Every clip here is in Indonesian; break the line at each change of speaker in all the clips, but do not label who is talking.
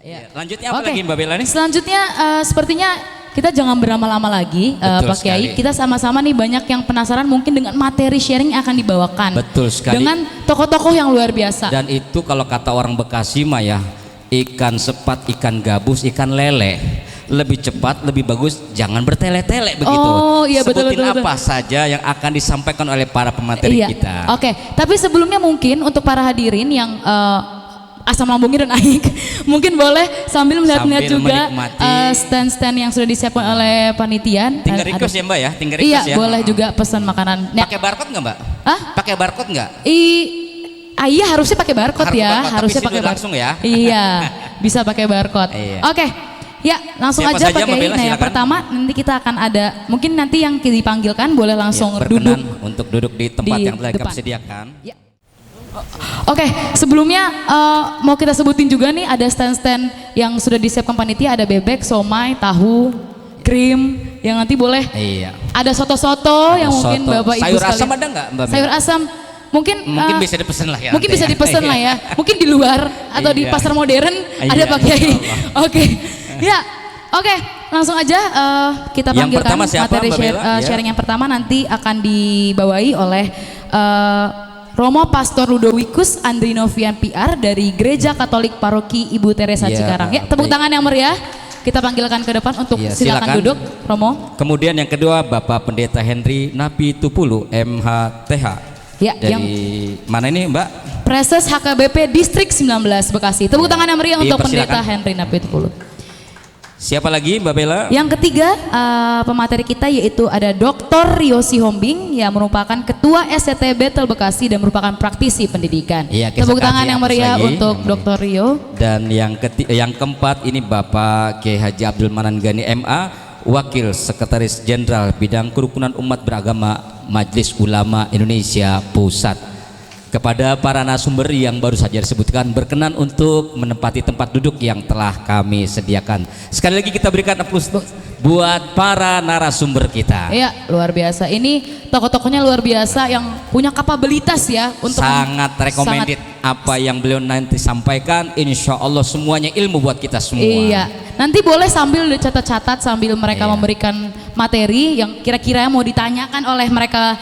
Ya. Lanjutnya apa lagi Mbak Bella nih?
Selanjutnya sepertinya kita jangan berlama-lama lagi Pak Kiai. Kita sama-sama nih banyak yang penasaran mungkin dengan materi sharing yang akan dibawakan.
Betul sekali.
Dengan tokoh-tokoh yang luar biasa.
Dan itu kalau kata orang Bekasi mah ya, ikan sepat, ikan gabus, ikan lele. Lebih cepat, lebih bagus, jangan bertele-tele begitu.
Oh iya, betul,
Sebutin
betul,
apa saja yang akan disampaikan oleh para pemateri kita.
Oke, tapi sebelumnya mungkin untuk para hadirin yang asam lambungnya dan naik, mungkin boleh sambil melihat-lihat juga stand-stand yang sudah disiapkan oleh panitia.
Tinggal request ya Mbak ya, tinggal request
iya,
ya.
boleh juga pesan makanan.
Pakai barcode nggak Mbak?
Hah?
Pakai barcode nggak?
Iya, harusnya pakai barcode ya, harusnya pakai barcode
langsung ya.
Iya, bisa pakai barcode.
Iya.
Oke. Ya, langsung
Siapa
aja
saja,
pakai.
Bella,
Nah, yang
silakan.
pertama nanti kita akan ada, mungkin nanti yang dipanggilkan boleh langsung
berkenan
duduk
untuk duduk di tempat
di
yang telah
depan.
kami sediakan.
Ya. Oke, sebelumnya mau kita sebutin juga nih ada stand-stand yang sudah disiapkan panitia, ada bebek, somai, tahu, krim, yang nanti boleh.
Iya.
Ada soto-soto yang mungkin
Soto.
Bapak Ibu
Sayur
sekalian.
asam ada nggak Mbak?
Sayur asam mungkin
bisa dipesan lah ya.
mungkin
nanti
bisa
ya.
dipesan lah ya. Mungkin di luar atau di
Iya.
pasar modern
Iya,
ada Pak Kiai.
insya
Oke. Ya. Oke, langsung aja kita
Yang
panggilkan
pertama siapa,
materi
Mbak Bella? Ya.
sharing yang pertama nanti akan dibawahi oleh Romo Pastor Ludowikus Andrinovian PR dari Gereja Katolik Paroki Ibu Teresa
Ya,
Cikarang. Ya, tepuk
baik.
tangan yang meriah. Kita panggilkan ke depan untuk
Ya,
silakan duduk, Romo.
Kemudian yang kedua Bapak Pendeta Henry Napi Tupulu MHTH.
Ya,
dari
yang
mana ini Mbak?
Preses HKBP Distrik 19 Bekasi. Tepuk tangan yang meriah untuk
Dipersilakan.
Pendeta Henry Napi Tupulu.
Siapa lagi Mbak Bella?
Yang ketiga pemateri kita yaitu ada Dr. Rio Sihombing yang merupakan Ketua SCT Betel Bekasi dan merupakan praktisi pendidikan.
Iya,
Tepuk
kisah
tangan
kasih
yang
hapus
meriah
lagi.
untuk Dr. Rio.
Dan yang keempat ini Bapak Kiai Haji Abdul Manan Gani MA, Wakil Sekretaris Jenderal Bidang Kerukunan Umat Beragama Majelis Ulama Indonesia Pusat. Kepada para narasumber yang baru saja disebutkan berkenan untuk menempati tempat duduk yang telah kami sediakan. Sekali lagi kita berikan aplaus buat para narasumber kita.
Iya, luar biasa. Ini tokoh-tokohnya luar biasa yang punya kapabilitas ya untuk
Sangat recommended apa yang beliau nanti sampaikan. Insya Allah semuanya ilmu buat kita semua.
Iya, nanti boleh sambil dicatat-catat sambil mereka memberikan materi yang kira-kira mau ditanyakan oleh mereka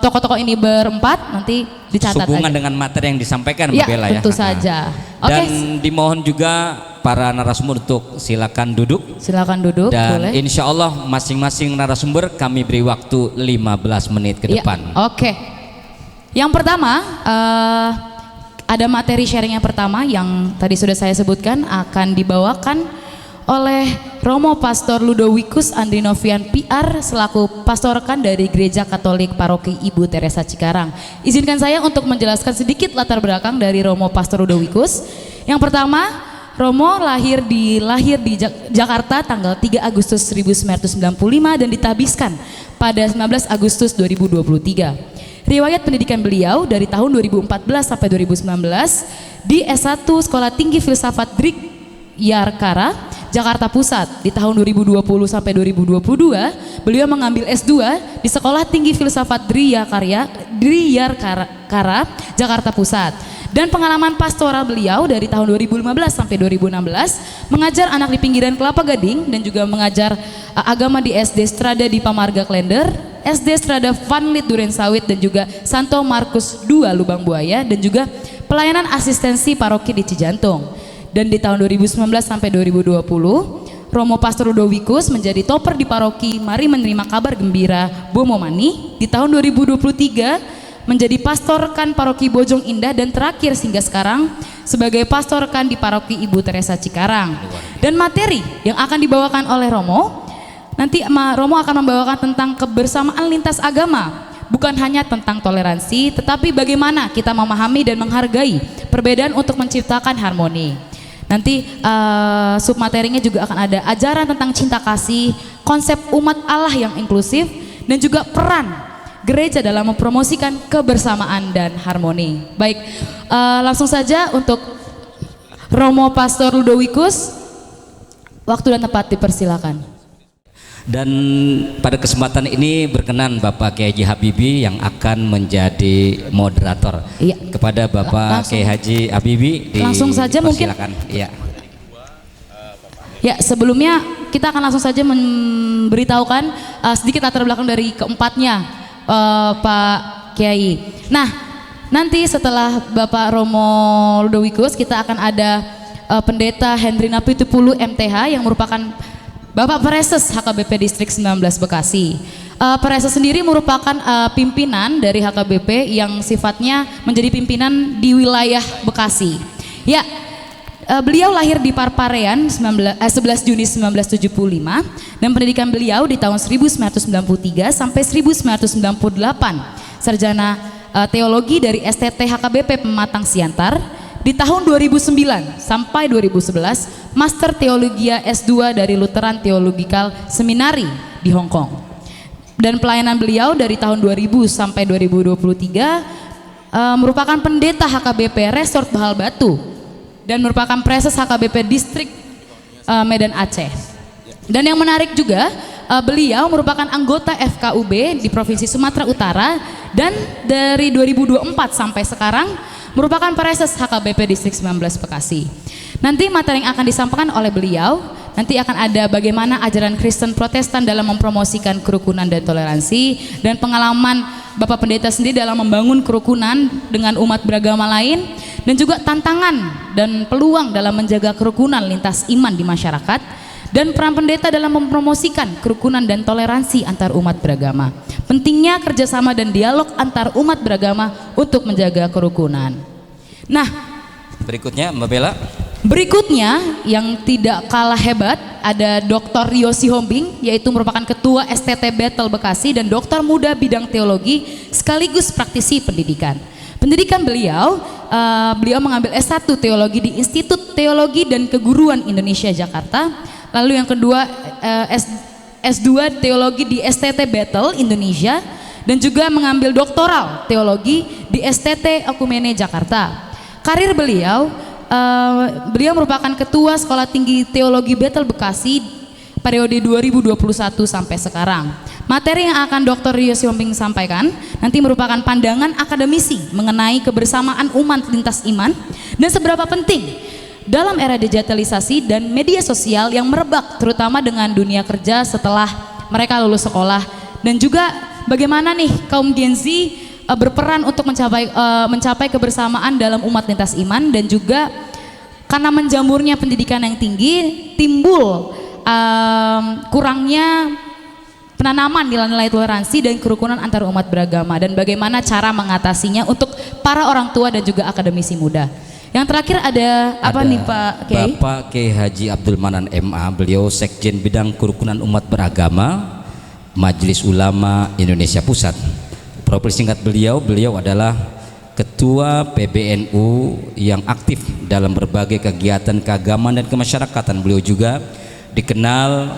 tokoh-tokoh ini berempat, nanti dicatat
Sehubungan
aja.
dengan materi yang disampaikan Mbak
Ya,
Bella ya.
tentu saja. Oke,
Dan dimohon juga para narasumber untuk silakan duduk.
silakan duduk.
Dan
boleh.
insya Allah masing-masing narasumber kami beri waktu 15 menit ke
Ya,
depan.
Oke. Yang pertama ada materi sharing yang pertama yang tadi sudah saya sebutkan akan dibawakan oleh Romo Pastor Ludowikus Andrinovian PR selaku pastor rekan dari Gereja Katolik Paroki Ibu Teresa Cikarang. Izinkan saya untuk menjelaskan sedikit latar belakang dari Romo Pastor Ludowikus. Yang pertama, Romo lahir di Jakarta tanggal 3 Agustus 1995 dan ditabiskan pada 19 Agustus 2023. Riwayat pendidikan beliau dari tahun 2014 sampai 2019 di S1 Sekolah Tinggi Filsafat Yarkara, Jakarta Pusat. Di tahun 2020 sampai 2022 beliau mengambil S2 di Sekolah Tinggi Filsafat Yarkara, Jakarta Pusat. Dan pengalaman pastoral beliau dari tahun 2015 sampai 2016 mengajar anak di pinggiran Kelapa Gading dan juga mengajar agama di SD Strada di Pamarga Klender, SD Strada Vanlit Duren Sawit dan juga Santo Markus II Lubang Buaya, dan juga pelayanan asistensi paroki di Cijantung. Dan di tahun 2019 sampai 2020 Romo Pastor Ludowikus menjadi toper di paroki Mari Menerima Kabar Gembira Bomomani. Di tahun 2023 menjadi pastor rekan paroki Bojong Indah, dan terakhir hingga sekarang sebagai pastor rekan di paroki Ibu Teresa Cikarang. Dan materi yang akan dibawakan oleh Romo, nanti Romo akan membawakan tentang kebersamaan lintas agama. Bukan hanya tentang toleransi, tetapi bagaimana kita memahami dan menghargai perbedaan untuk menciptakan harmoni. Nanti submaterinya juga akan ada ajaran tentang cinta kasih, konsep umat Allah yang inklusif, dan juga peran gereja dalam mempromosikan kebersamaan dan harmoni. Baik, langsung saja untuk Romo Pastor Ludowikus, waktu dan tempat dipersilakan.
Dan pada kesempatan ini berkenan Bapak Kiai Haji Habibie yang akan menjadi moderator.
Iya.
Kepada Bapak Kiai Haji Habibie
langsung saja mungkin.
Iya.
Ya, sebelumnya kita akan langsung saja memberitahukan sedikit latar belakang dari keempatnya Pak Kiai. Nah, nanti setelah Bapak Romo Ludowikus kita akan ada Pendeta Hendrina Pitupulu MTH yang merupakan Bapak Preses HKBP Distrik 19 Bekasi. Preses sendiri merupakan pimpinan dari HKBP yang sifatnya menjadi pimpinan di wilayah Bekasi. Ya, beliau lahir di Parparean 11 Juni 1975 dan pendidikan beliau di tahun 1993 sampai 1998. Sarjana teologi dari STT HKBP Pematang Siantar. Di tahun 2009 sampai 2011 Master Teologia S2 dari Lutheran Theological Seminary di Hong Kong. Dan pelayanan beliau dari tahun 2000 sampai 2023 merupakan pendeta HKBP Resort Bahal Batu dan merupakan preses HKBP Distrik Medan Aceh. Dan yang menarik juga beliau merupakan anggota FKUB di Provinsi Sumatera Utara dan dari 2024 sampai sekarang merupakan preses HKBP Distrik 19 Bekasi. Nanti materi yang akan disampaikan oleh beliau nanti akan ada bagaimana ajaran Kristen Protestan dalam mempromosikan kerukunan dan toleransi dan pengalaman Bapak Pendeta sendiri dalam membangun kerukunan dengan umat beragama lain dan juga tantangan dan peluang dalam menjaga kerukunan lintas iman di masyarakat dan peran pendeta dalam mempromosikan kerukunan dan toleransi antar umat beragama. Pentingnya kerjasama dan dialog antar umat beragama untuk menjaga kerukunan. Nah,
berikutnya Mbak Bella.
Berikutnya yang tidak kalah hebat ada Dr. Rio Sihombing, yaitu merupakan Ketua STT Bethel Bekasi dan doktor muda bidang teologi sekaligus praktisi pendidikan. Pendidikan beliau mengambil S1 Teologi di Institut Teologi dan Keguruan Indonesia Jakarta. Lalu yang kedua S2 Teologi di STT Bethel Indonesia dan juga mengambil doktoral teologi di STT Okumene Jakarta. Karir beliau merupakan Ketua Sekolah Tinggi Teologi Bethel Bekasi periode 2021 sampai sekarang. Materi yang akan Dr. Rio Sihombing sampaikan nanti merupakan pandangan akademisi mengenai kebersamaan umat lintas iman dan seberapa penting dalam era digitalisasi dan media sosial yang merebak terutama dengan dunia kerja setelah mereka lulus sekolah dan juga bagaimana nih kaum Gen Z berperan untuk mencapai kebersamaan dalam umat lintas iman dan juga karena menjamurnya pendidikan yang tinggi timbul kurangnya penanaman nilai-nilai toleransi dan kerukunan antar umat beragama dan bagaimana cara mengatasinya untuk para orang tua dan juga akademisi muda. Yang terakhir ada apa nih Pak Kiai?
Bapak Kiai Haji Abdul Manan MA, beliau Sekjen Bidang Kerukunan Umat Beragama Majelis Ulama Indonesia Pusat. Profil singkat beliau adalah Ketua PBNU yang aktif dalam berbagai kegiatan keagamaan dan kemasyarakatan. Beliau juga dikenal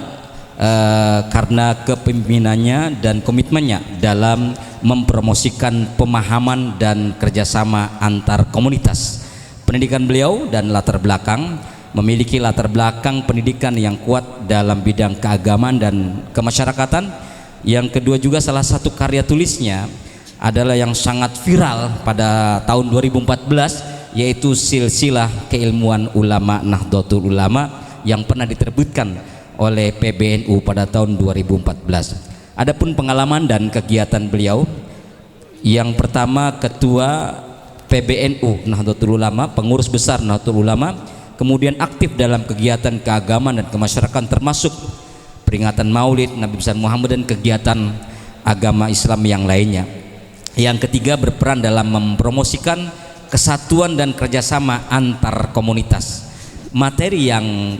karena kepemimpinannya dan komitmennya dalam mempromosikan pemahaman dan kerjasama antar komunitas. Pendidikan beliau dan latar belakang memiliki latar belakang pendidikan yang kuat dalam bidang keagamaan dan kemasyarakatan. Yang kedua juga salah satu karya tulisnya adalah yang sangat viral pada tahun 2014 yaitu Silsilah Keilmuan Ulama Nahdlatul Ulama yang pernah diterbitkan oleh PBNU pada tahun 2014. Adapun pengalaman dan kegiatan beliau, yang pertama Ketua PBNU Nahdlatul Ulama, pengurus besar Nahdlatul Ulama, kemudian aktif dalam kegiatan keagamaan dan kemasyarakatan termasuk peringatan Maulid Nabi besar Muhammad dan kegiatan agama Islam yang lainnya. Yang ketiga berperan dalam mempromosikan kesatuan dan kerjasama antar komunitas. Materi yang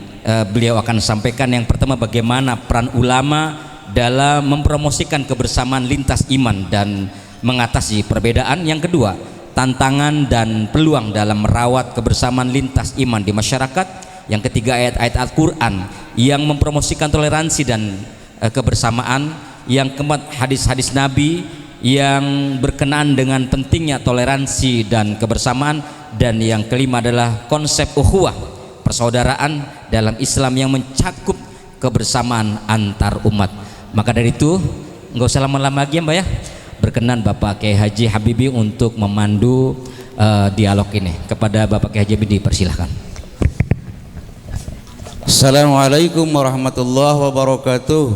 beliau akan sampaikan yang pertama bagaimana peran ulama dalam mempromosikan kebersamaan lintas iman dan mengatasi perbedaan. Yang kedua tantangan dan peluang dalam merawat kebersamaan lintas iman di masyarakat. Yang ketiga ayat-ayat Al-Quran yang mempromosikan toleransi dan kebersamaan. Yang keempat hadis-hadis Nabi yang berkenaan dengan pentingnya toleransi dan kebersamaan. Dan yang kelima adalah konsep ukhuwah, persaudaraan dalam Islam yang mencakup kebersamaan antar umat. Maka dari itu nggak usah lama-lama lagi ya Mbak ya, berkenan Bapak Kiai Haji Habibie untuk memandu dialog ini. Kepada Bapak Kiai Haji Habibie dipersilahkan.
Assalamualaikum warahmatullahi wabarakatuh.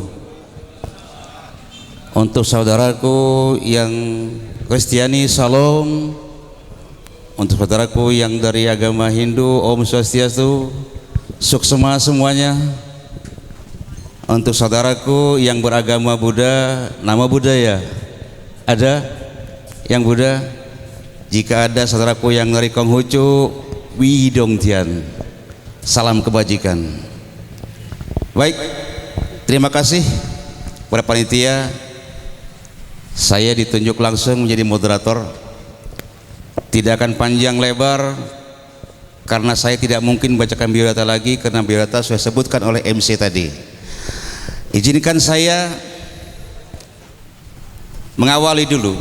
Untuk saudaraku yang Kristiani, salam. Untuk saudaraku yang dari agama Hindu, Om Swastiastu, suksema semuanya. Untuk saudaraku yang beragama Buddha, nama budaya ada yang Buddha? Jika ada saudaraku yang dari Konghucu, Widong Tian, salam kebajikan. Baik, terima kasih kepada panitia. Saya ditunjuk langsung menjadi moderator. Tidak akan panjang lebar karena saya tidak mungkin bacakan biodata lagi karena biodata sudah sebutkan oleh MC tadi. Izinkan saya mengawali dulu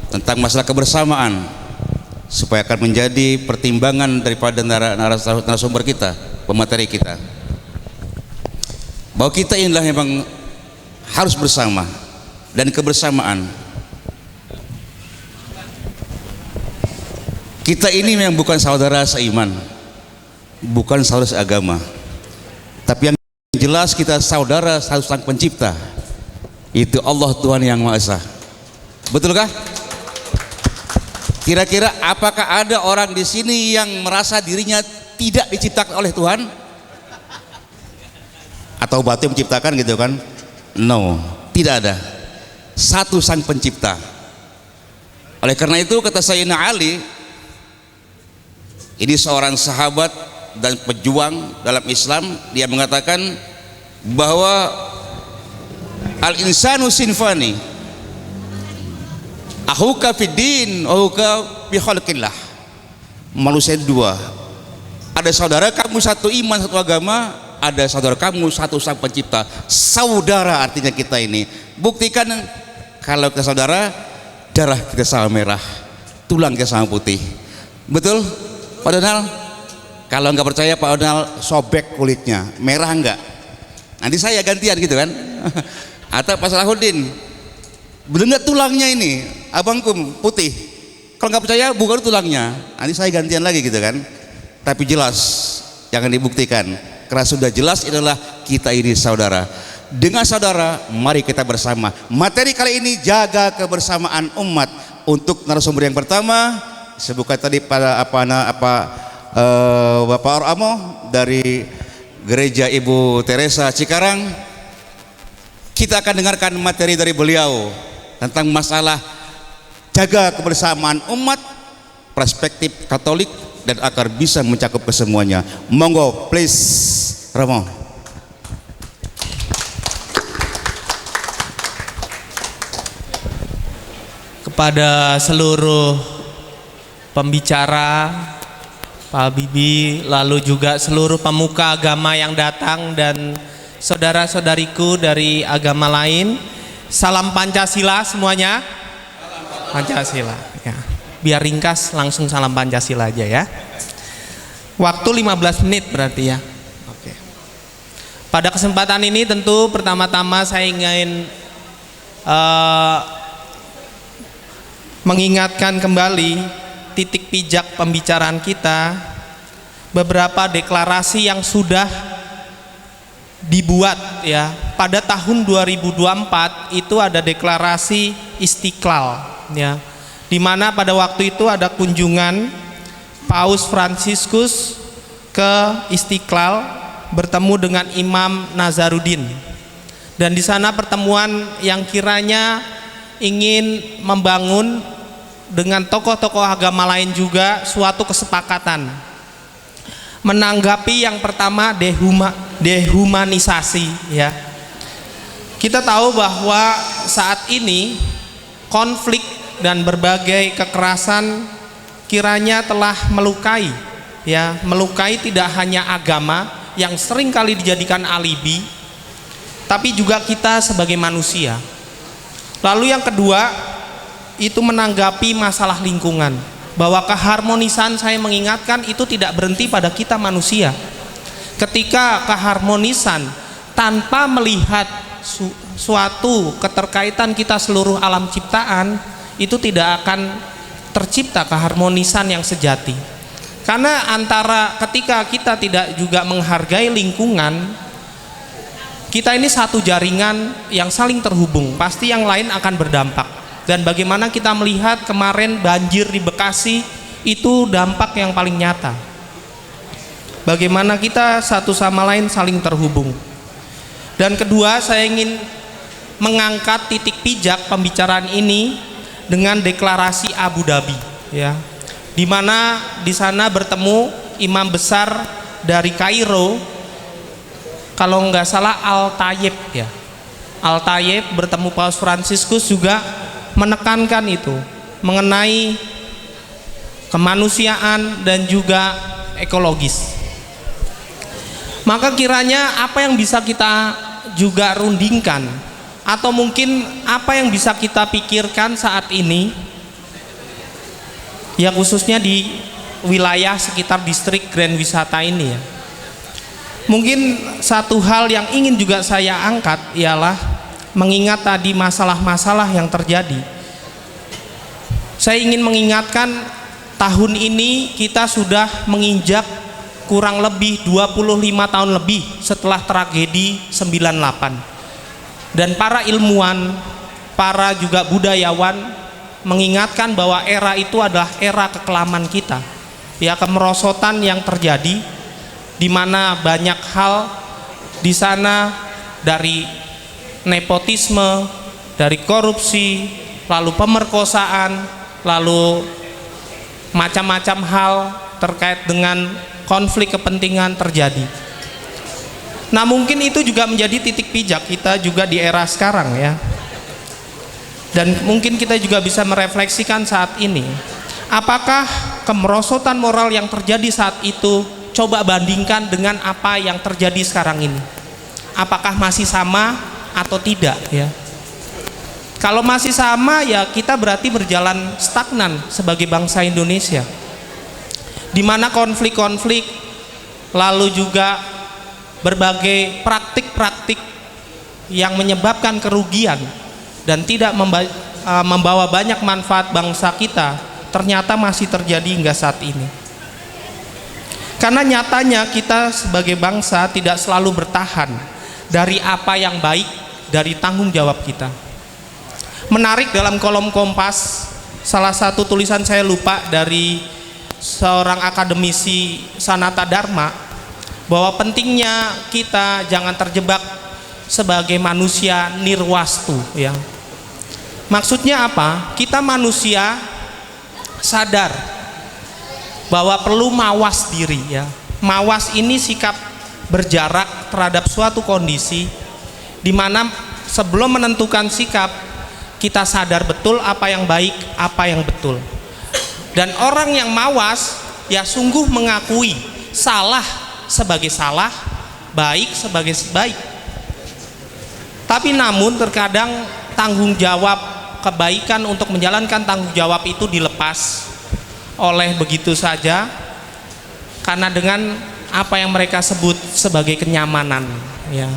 tentang masalah kebersamaan supaya akan menjadi pertimbangan daripada narasumber kita, pemateri kita, bahwa kita inilah memang harus bersama. Dan kebersamaan kita ini memang bukan saudara seiman, bukan saudara seagama, tapi yang jelas kita saudara satu sang pencipta, itu Allah Tuhan yang Maha Esa. Betulkah? Kira-kira apakah ada orang di sini yang merasa dirinya tidak diciptakan oleh Tuhan? Atau batu yang menciptakan gitu kan? No, tidak ada. Satu sang pencipta. Oleh karena itu kata Sayyidina Ali, ini seorang sahabat dan pejuang dalam Islam, dia mengatakan bahwa al-insanu sinfani, ahuka fiddin, ahuka bi khalqillah. Manusia dua, ada saudara kamu satu iman satu agama, ada saudara kamu satu sang pencipta. Saudara artinya kita ini. Buktikan kalau kita saudara, darah kita sama merah, tulang kita sama putih. Betul Pak Donald? Kalau nggak percaya Pak Donald sobek kulitnya, merah enggak? Nanti saya gantian gitu kan. Atau Pak Salahuddin, bener nggak tulangnya ini abangku putih? Kalau nggak percaya bukan tulangnya, nanti saya gantian lagi gitu kan. Tapi jelas jangan dibuktikan, karena sudah jelas adalah kita ini saudara. Dengan saudara mari kita bersama. Materi kali ini jaga kebersamaan umat. Untuk narasumber yang pertama sebutkan tadi pada Bapak Oramo dari Gereja Ibu Teresa Cikarang. Kita akan dengarkan materi dari beliau tentang masalah jaga kebersamaan umat, perspektif Katolik dan agar bisa mencakup kesemuanya. Monggo please Romo.
Kepada seluruh pembicara, Pak Habibie, lalu juga seluruh pemuka agama yang datang dan saudara-saudariku dari agama lain, salam Pancasila semuanya. Pancasila ya. Biar ringkas langsung salam Pancasila aja ya. Waktu 15 menit berarti ya. Oke. Pada kesempatan ini tentu pertama-tama saya ingin mengingatkan kembali titik pijak pembicaraan kita, beberapa deklarasi yang sudah dibuat ya. Pada tahun 2024 itu ada deklarasi Istiqlal ya, di mana pada waktu itu ada kunjungan Paus Fransiskus ke Istiqlal bertemu dengan Imam Nazaruddin, dan di sana pertemuan yang kiranya ingin membangun dengan tokoh-tokoh agama lain juga suatu kesepakatan menanggapi yang pertama dehumanisasi ya. Kita tahu bahwa saat ini konflik dan berbagai kekerasan kiranya telah melukai ya, melukai tidak hanya agama yang sering kali dijadikan alibi, tapi juga kita sebagai manusia. Lalu yang kedua itu menanggapi masalah lingkungan, bahwa keharmonisan, saya mengingatkan, itu tidak berhenti pada kita manusia. Ketika keharmonisan, tanpa melihat suatu keterkaitan kita seluruh alam ciptaan, itu tidak akan tercipta keharmonisan yang sejati. Karena antara ketika kita tidak juga menghargai lingkungan, kita ini satu jaringan yang saling terhubung, pasti yang lain akan berdampak. Dan bagaimana kita melihat kemarin banjir di Bekasi, itu dampak yang paling nyata. Bagaimana kita satu sama lain saling terhubung. Dan kedua, saya ingin mengangkat titik pijak pembicaraan ini dengan deklarasi Abu Dhabi, ya, di mana di sana bertemu imam besar dari Kairo, kalau nggak salah Al-Tayyib, ya. Al-Tayyib bertemu Paus Fransiskus juga menekankan itu mengenai kemanusiaan dan juga ekologis. Maka kiranya apa yang bisa kita juga rundingkan, atau mungkin apa yang bisa kita pikirkan saat ini, ya khususnya di wilayah sekitar distrik Grand Wisata ini, ya. Mungkin satu hal yang ingin juga saya angkat ialah mengingat tadi masalah-masalah yang terjadi. Saya ingin mengingatkan tahun ini kita sudah menginjak kurang lebih 25 tahun lebih setelah tragedi 98. Dan para ilmuwan, para juga budayawan mengingatkan bahwa era itu adalah era kekelaman kita. Ya, kemerosotan yang terjadi di mana banyak hal di sana, dari nepotisme, dari korupsi, lalu pemerkosaan, lalu macam-macam hal terkait dengan konflik kepentingan terjadi. Nah, mungkin itu juga menjadi titik pijak kita juga di era sekarang, ya. Dan mungkin kita juga bisa merefleksikan saat ini, apakah kemerosotan moral yang terjadi saat itu, coba bandingkan dengan apa yang terjadi sekarang ini. Apakah masih sama atau tidak, ya? Kalau masih sama, ya kita berarti berjalan stagnan sebagai bangsa Indonesia, di mana konflik-konflik, lalu juga berbagai praktik-praktik yang menyebabkan kerugian dan tidak membawa banyak manfaat bangsa kita, ternyata masih terjadi hingga saat ini. Karena nyatanya kita sebagai bangsa tidak selalu bertahan dari apa yang baik, dari tanggung jawab kita. Menarik, dalam kolom Kompas salah satu tulisan saya lupa dari seorang akademisi Sanata Dharma, bahwa pentingnya kita jangan terjebak sebagai manusia nirwastu, ya. Maksudnya apa? Kita manusia sadar bahwa perlu mawas diri, ya. Mawas ini sikap berjarak terhadap suatu kondisi di mana sebelum menentukan sikap, kita sadar betul apa yang baik, apa yang betul. Dan orang yang mawas, ya sungguh mengakui salah sebagai salah, baik sebagai baik. Tapi namun terkadang tanggung jawab kebaikan untuk menjalankan tanggung jawab itu dilepas oleh begitu saja, karena dengan apa yang mereka sebut sebagai kenyamanan, ya.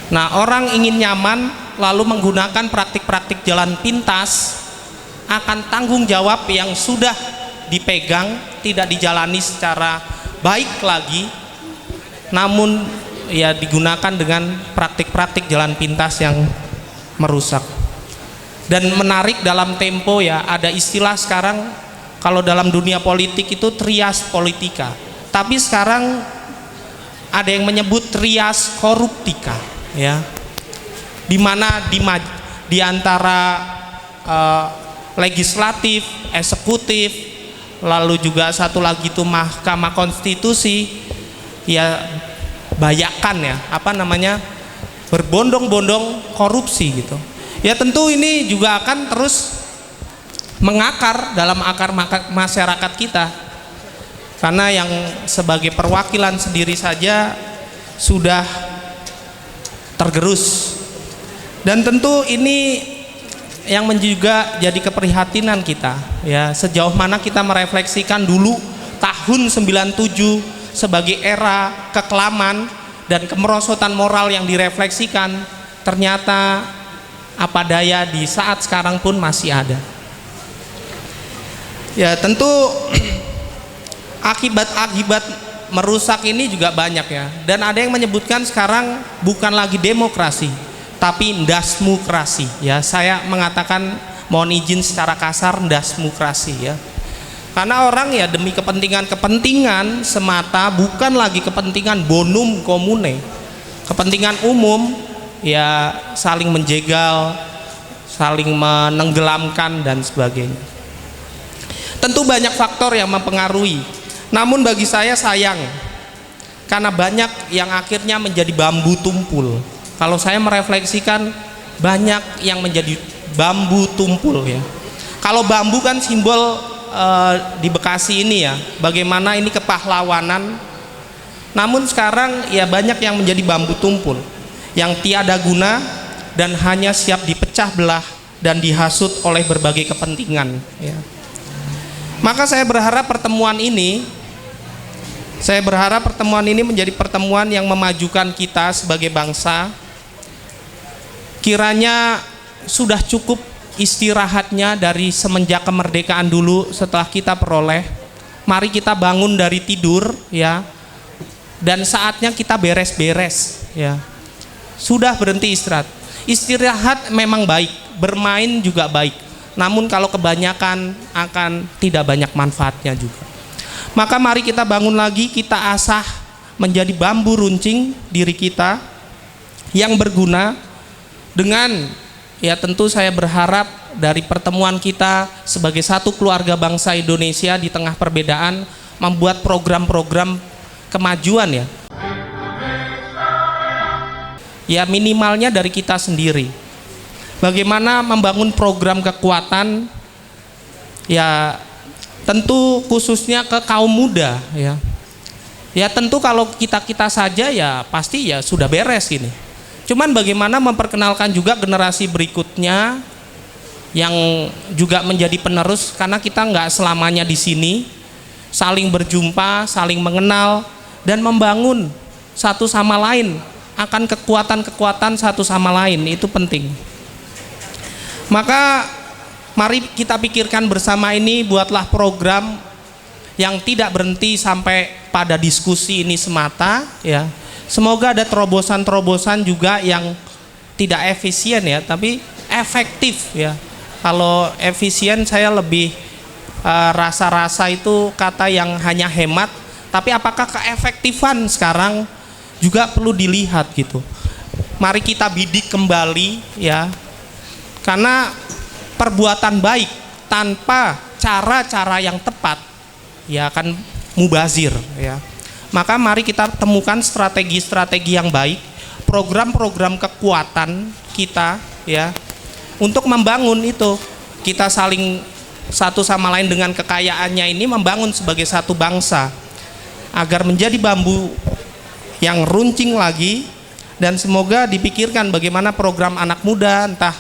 Nah, orang ingin nyaman lalu menggunakan praktik-praktik jalan pintas akan tanggung jawab yang sudah dipegang tidak dijalani secara baik lagi, namun ya digunakan dengan praktik-praktik jalan pintas yang merusak. Dan menarik, dalam Tempo, ya, ada istilah sekarang kalau dalam dunia politik itu trias politika, tapi sekarang ada yang menyebut trias koruptika, ya, dimana di antara legislatif, eksekutif, lalu juga satu lagi itu Mahkamah Konstitusi, ya bayangkan, ya, apa namanya, berbondong-bondong korupsi gitu. Ya tentu ini juga akan terus mengakar dalam akar masyarakat kita, karena yang sebagai perwakilan sendiri saja sudah tergerus. Dan tentu ini yang juga jadi keprihatinan kita, ya, sejauh mana kita merefleksikan dulu tahun 97 sebagai era kekelaman, dan kemerosotan moral yang direfleksikan ternyata apa daya di saat sekarang pun masih ada. Ya tentu akibat-akibat merusak ini juga banyak ya, dan ada yang menyebutkan sekarang bukan lagi demokrasi tapi ndasmukrasi ya. Saya mengatakan mohon izin secara kasar ndasmukrasi ya, karena orang ya demi kepentingan semata, bukan lagi kepentingan bonum comune, kepentingan umum ya, saling menjegal, saling menenggelamkan dan sebagainya. Tentu banyak faktor yang mempengaruhi, namun bagi saya sayang karena banyak yang akhirnya menjadi bambu tumpul. Kalau saya merefleksikan, banyak yang menjadi bambu tumpul ya. Kalau bambu kan simbol di Bekasi ini ya, bagaimana ini kepahlawanan, namun sekarang ya banyak yang menjadi bambu tumpul yang tiada guna dan hanya siap dipecah belah dan dihasut oleh berbagai kepentingan ya. Maka saya berharap pertemuan ini menjadi pertemuan yang memajukan kita sebagai bangsa. Kiranya sudah cukup istirahatnya dari semenjak kemerdekaan dulu. Setelah kita peroleh, mari kita bangun dari tidur ya, dan saatnya kita beres-beres ya. Sudah berhenti istirahat. Istirahat memang baik, bermain juga baik, namun kalau kebanyakan akan tidak banyak manfaatnya juga. Maka mari kita bangun lagi, kita asah menjadi bambu runcing diri kita yang berguna. Dengan ya tentu saya berharap dari pertemuan kita sebagai satu keluarga bangsa Indonesia di tengah perbedaan, membuat program-program kemajuan ya. Ya minimalnya dari kita sendiri. Bagaimana membangun program kekuatan ya, tentu khususnya ke kaum muda ya. Ya tentu kalau kita saja ya pasti ya sudah beres ini. Cuman bagaimana memperkenalkan juga generasi berikutnya yang juga menjadi penerus, karena kita nggak selamanya di sini, saling berjumpa, saling mengenal dan membangun satu sama lain akan kekuatan-kekuatan satu sama lain, itu penting. Maka mari kita pikirkan bersama ini, buatlah program yang tidak berhenti sampai pada diskusi ini semata ya. Semoga ada terobosan-terobosan juga yang tidak efisien ya, tapi efektif ya. Kalau efisien saya lebih rasa-rasa itu kata yang hanya hemat, tapi apakah keefektifan sekarang juga perlu dilihat gitu. Mari kita bidik kembali ya, karena perbuatan baik tanpa cara-cara yang tepat ya akan mubazir ya. Maka mari kita temukan strategi-strategi yang baik, program-program kekuatan kita ya, untuk membangun itu. Kita saling satu sama lain dengan kekayaannya ini membangun sebagai satu bangsa agar menjadi bambu yang runcing lagi. Dan semoga dipikirkan bagaimana program anak muda, entah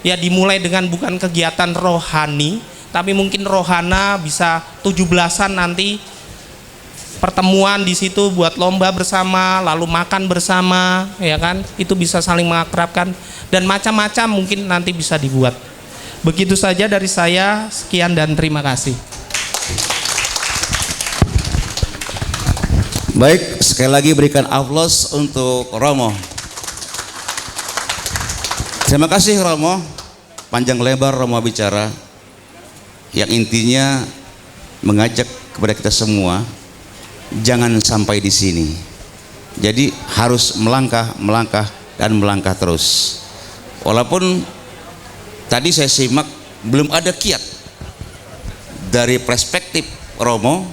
ya dimulai dengan bukan kegiatan rohani, tapi mungkin rohana bisa 17-an nanti pertemuan di situ buat lomba bersama, lalu makan bersama, ya kan? Itu bisa saling mengakrabkan dan macam-macam mungkin nanti bisa dibuat. Begitu saja dari saya, sekian dan terima kasih.
Baik, sekali lagi berikan aplaus untuk Romo. Terima kasih Romo, panjang lebar Romo bicara, yang intinya mengajak kepada kita semua jangan sampai di sini. Jadi harus melangkah dan melangkah terus. Walaupun tadi saya simak belum ada kiat dari perspektif Romo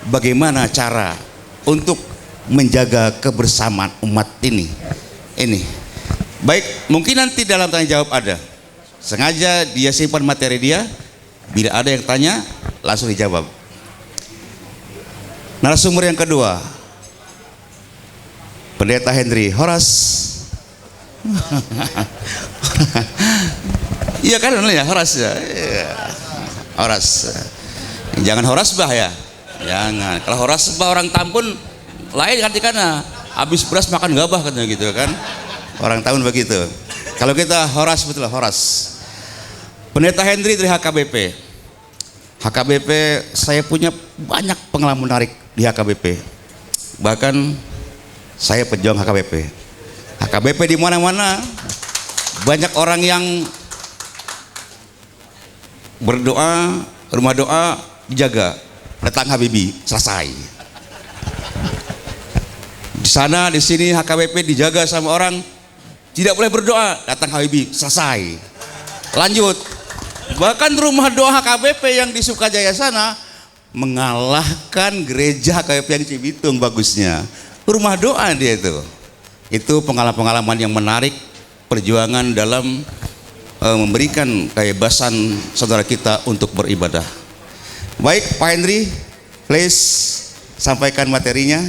bagaimana cara untuk menjaga kebersamaan umat ini. Baik, mungkin nanti dalam tanya jawab ada. Sengaja dia simpan materi dia, bila ada yang tanya langsung dijawab. Narasumber yang kedua, Pendeta Henry Horas. Iya kan ya, Horas ya. Horas. Jangan Horas bah ya. Jangan. Kalau Horas bah orang Tambun lain artikannya. habis beras makan gabah katanya gitu kan. Orang tahun begitu. Kalau kita Horas, betul Horas. Pendeta Hendri dari HKBP. HKBP saya punya banyak pengalaman menarik di HKBP. Bahkan saya pejuang HKBP. HKBP di mana-mana banyak orang yang berdoa, rumah doa dijaga. Datang Habibie, selesai. Di sana, di sini HKBP dijaga sama orang, tidak boleh berdoa, datang Habibie, selesai. Lanjut. Bahkan rumah doa HKBP yang di Sukajaya sana mengalahkan gereja HKBP yang Cibitung bagusnya. Rumah doa dia itu. Itu pengalaman-pengalaman yang menarik, perjuangan dalam memberikan kebebasan saudara kita untuk beribadah. Baik, Pak Henry, please sampaikan materinya.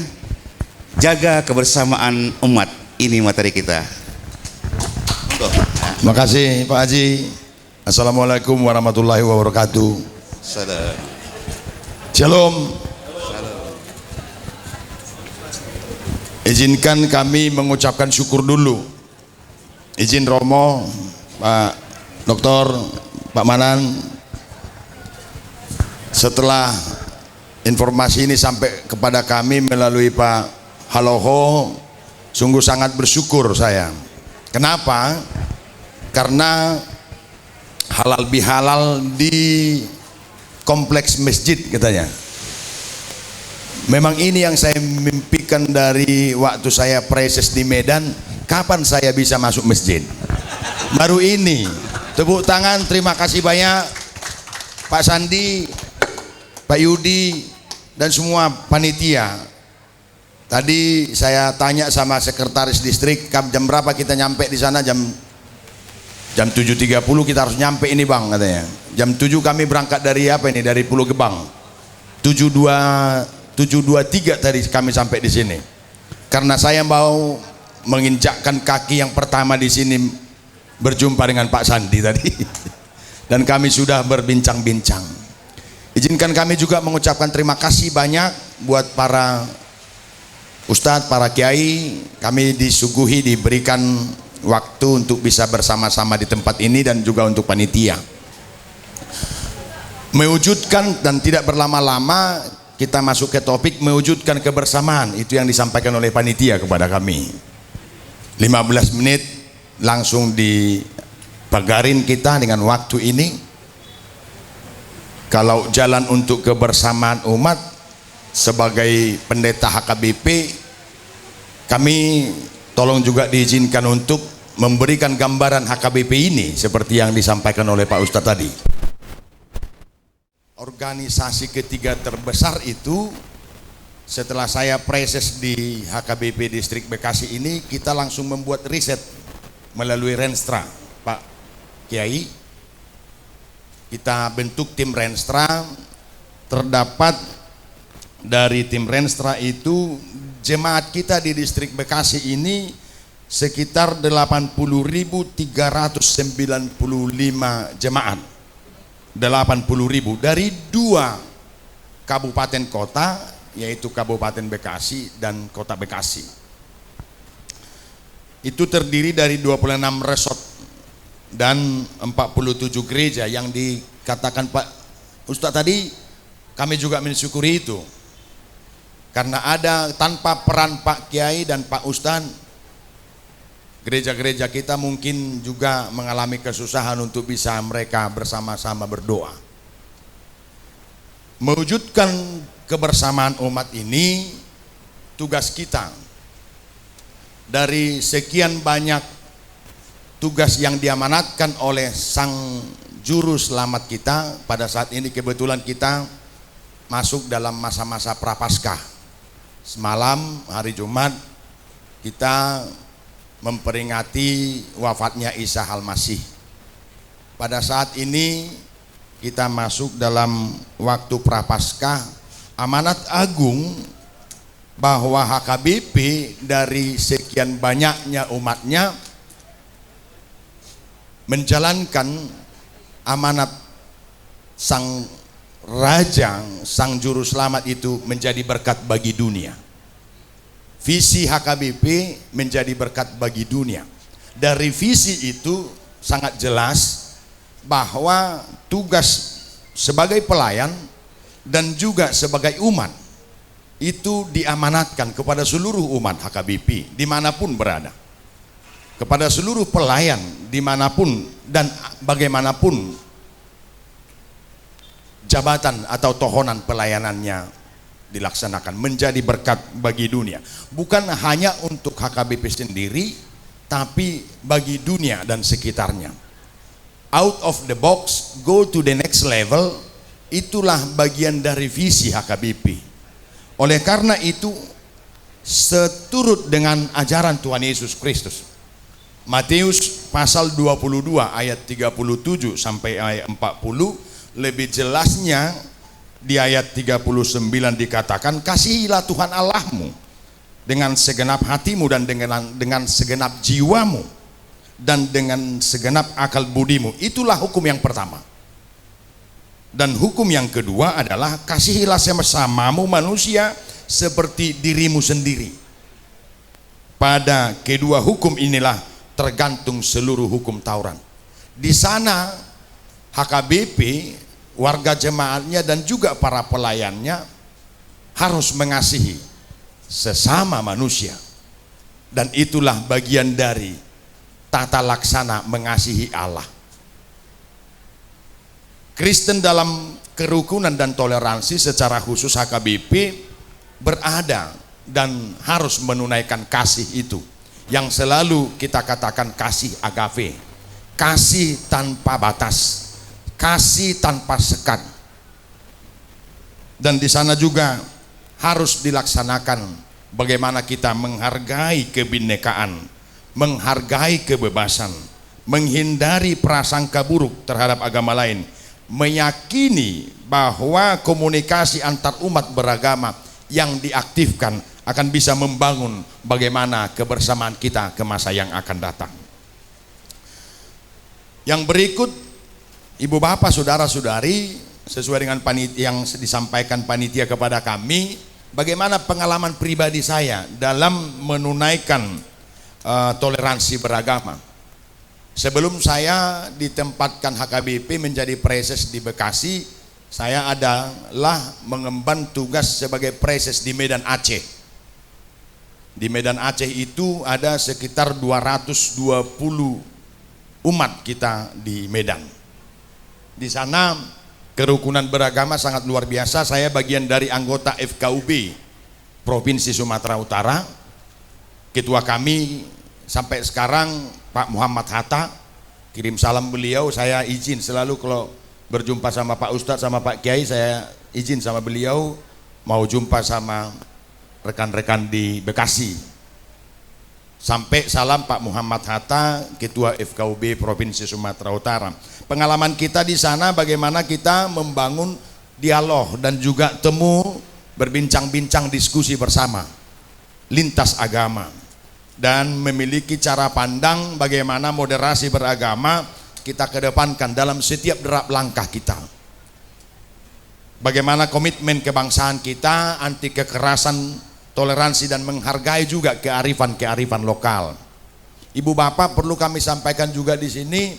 Jaga kebersamaan umat, ini materi kita.
Terima kasih Pak Haji. Assalamualaikum warahmatullahi wabarakatuh.
Salam.
Shalom. Izinkan kami mengucapkan syukur dulu. Izin Romo, Pak Doktor, Pak Manan. Setelah informasi ini sampai kepada kami melalui Pak Haloho, sungguh sangat bersyukur saya. Kenapa? Karena halal bihalal di kompleks masjid katanya. Memang ini yang saya mimpikan dari waktu saya preses di Medan. Kapan saya bisa masuk masjid? Baru ini. Tepuk tangan, terima kasih banyak Pak Sandi, Pak Yudi, dan semua panitia. Tadi saya tanya sama sekretaris distrik, jam berapa kita nyampe di sana? Jam 7.30 kita harus nyampe ini bang, katanya. Jam 7 kami berangkat dari apa ini? Dari Pulau Gebang. 7.23 tadi kami sampai di sini. Karena saya mau menginjakkan kaki yang pertama di sini, berjumpa dengan Pak Sandi tadi. Dan kami sudah berbincang-bincang. Izinkan kami juga mengucapkan terima kasih banyak buat para ustadz, para kiai. Kami disuguhi, diberikan waktu untuk bisa bersama-sama di tempat ini, dan juga untuk panitia mewujudkan, dan tidak berlama-lama kita masuk ke topik mewujudkan kebersamaan. Itu yang disampaikan oleh panitia kepada kami. 15 menit langsung dipagarin kita dengan waktu ini. Kalau jalan untuk kebersamaan umat, sebagai pendeta HKBP, kami tolong juga diizinkan untuk memberikan gambaran HKBP ini seperti yang disampaikan oleh Pak Ustadz tadi. Organisasi ketiga terbesar itu, setelah saya preses di HKBP Distrik Bekasi ini, kita langsung membuat riset melalui Renstra, Pak Kiai. Kita bentuk tim Renstra. Terdapat dari tim Renstra itu, jemaat kita di Distrik Bekasi ini sekitar 80.395 jemaat. 80.000 dari 2 kabupaten kota, yaitu Kabupaten Bekasi dan Kota Bekasi. Itu terdiri dari 26 resort dan 47 gereja. Yang dikatakan Pak Ustadz tadi, kami juga mensyukuri itu. Karena tanpa peran Pak Kiai dan Pak Ustadz, gereja-gereja kita mungkin juga mengalami kesusahan untuk bisa mereka bersama-sama berdoa. Mewujudkan kebersamaan umat ini tugas kita. Dari sekian banyak tugas yang diamanatkan oleh Sang Juru Selamat kita, pada saat ini kebetulan kita masuk dalam masa-masa Prapaskah. Semalam hari Jumat kita memperingati wafatnya Isa Al-Masih. Pada saat ini kita masuk dalam waktu Prapaskah. Amanat agung bahwa HKBP dari sekian banyaknya umatnya menjalankan amanat Sang Raja, Sang Juru Selamat itu menjadi berkat bagi dunia. visi HKBP menjadi berkat bagi dunia. Dari visi itu sangat jelas bahwa tugas sebagai pelayan dan juga sebagai umat itu diamanatkan kepada seluruh umat HKBP dimanapun berada, kepada seluruh pelayan dimanapun dan bagaimanapun jabatan atau tohonan pelayanannya dilaksanakan, menjadi berkat bagi dunia, bukan hanya untuk HKBP sendiri tapi bagi dunia dan sekitarnya. Out of the box, go to the next level, itulah bagian dari visi HKBP. Oleh karena itu, seturut dengan ajaran Tuhan Yesus Kristus, Matius pasal 22 ayat 37 sampai ayat 40, lebih jelasnya di ayat 39 dikatakan, kasihilah Tuhan Allahmu dengan segenap hatimu dan dengan segenap jiwamu dan dengan segenap akal budimu. Itulah hukum yang pertama. Dan hukum yang kedua adalah kasihilah sesamamu manusia seperti dirimu sendiri. Pada kedua hukum inilah tergantung seluruh hukum Taurat. Di sana HKBP, warga jemaatnya dan juga para pelayannya harus mengasihi sesama manusia. Dan itulah bagian dari tata laksana mengasihi Allah. Kristen dalam kerukunan dan toleransi secara khusus HKBP berada dan harus menunaikan kasih itu yang selalu kita katakan kasih agape, kasih tanpa batas, kasih tanpa sekat. Dan di sana juga harus dilaksanakan bagaimana kita menghargai kebinekaan, menghargai kebebasan, menghindari prasangka buruk terhadap agama lain, meyakini bahwa komunikasi antar umat beragama yang diaktifkan akan bisa membangun bagaimana kebersamaan kita ke masa yang akan datang. Yang berikut, Ibu Bapak, Saudara-saudari, sesuai dengan yang disampaikan panitia kepada kami, bagaimana pengalaman pribadi saya dalam menunaikan toleransi beragama. Sebelum saya ditempatkan HKBP menjadi preses di Bekasi, saya adalah mengemban tugas sebagai preses di Medan Aceh. Di Medan Aceh itu ada sekitar 220 umat kita di Medan. Di sana kerukunan beragama sangat luar biasa. Saya bagian dari anggota FKUB Provinsi Sumatera Utara. Ketua kami sampai sekarang Pak Muhammad Hatta, kirim salam beliau. Saya izin selalu kalau berjumpa sama Pak Ustadz sama Pak Kiai, saya izin sama beliau mau jumpa sama rekan-rekan di Bekasi. Sampai salam Pak Muhammad Hatta, Ketua FKUB Provinsi Sumatera Utara. Pengalaman kita di sana bagaimana kita membangun dialog dan juga temu, berbincang-bincang, diskusi bersama lintas agama, dan memiliki cara pandang bagaimana moderasi beragama kita kedepankan dalam setiap derap langkah kita. Bagaimana komitmen kebangsaan kita, anti kekerasan, toleransi, dan menghargai juga kearifan-kearifan lokal. Ibu Bapak, perlu kami sampaikan juga di sini,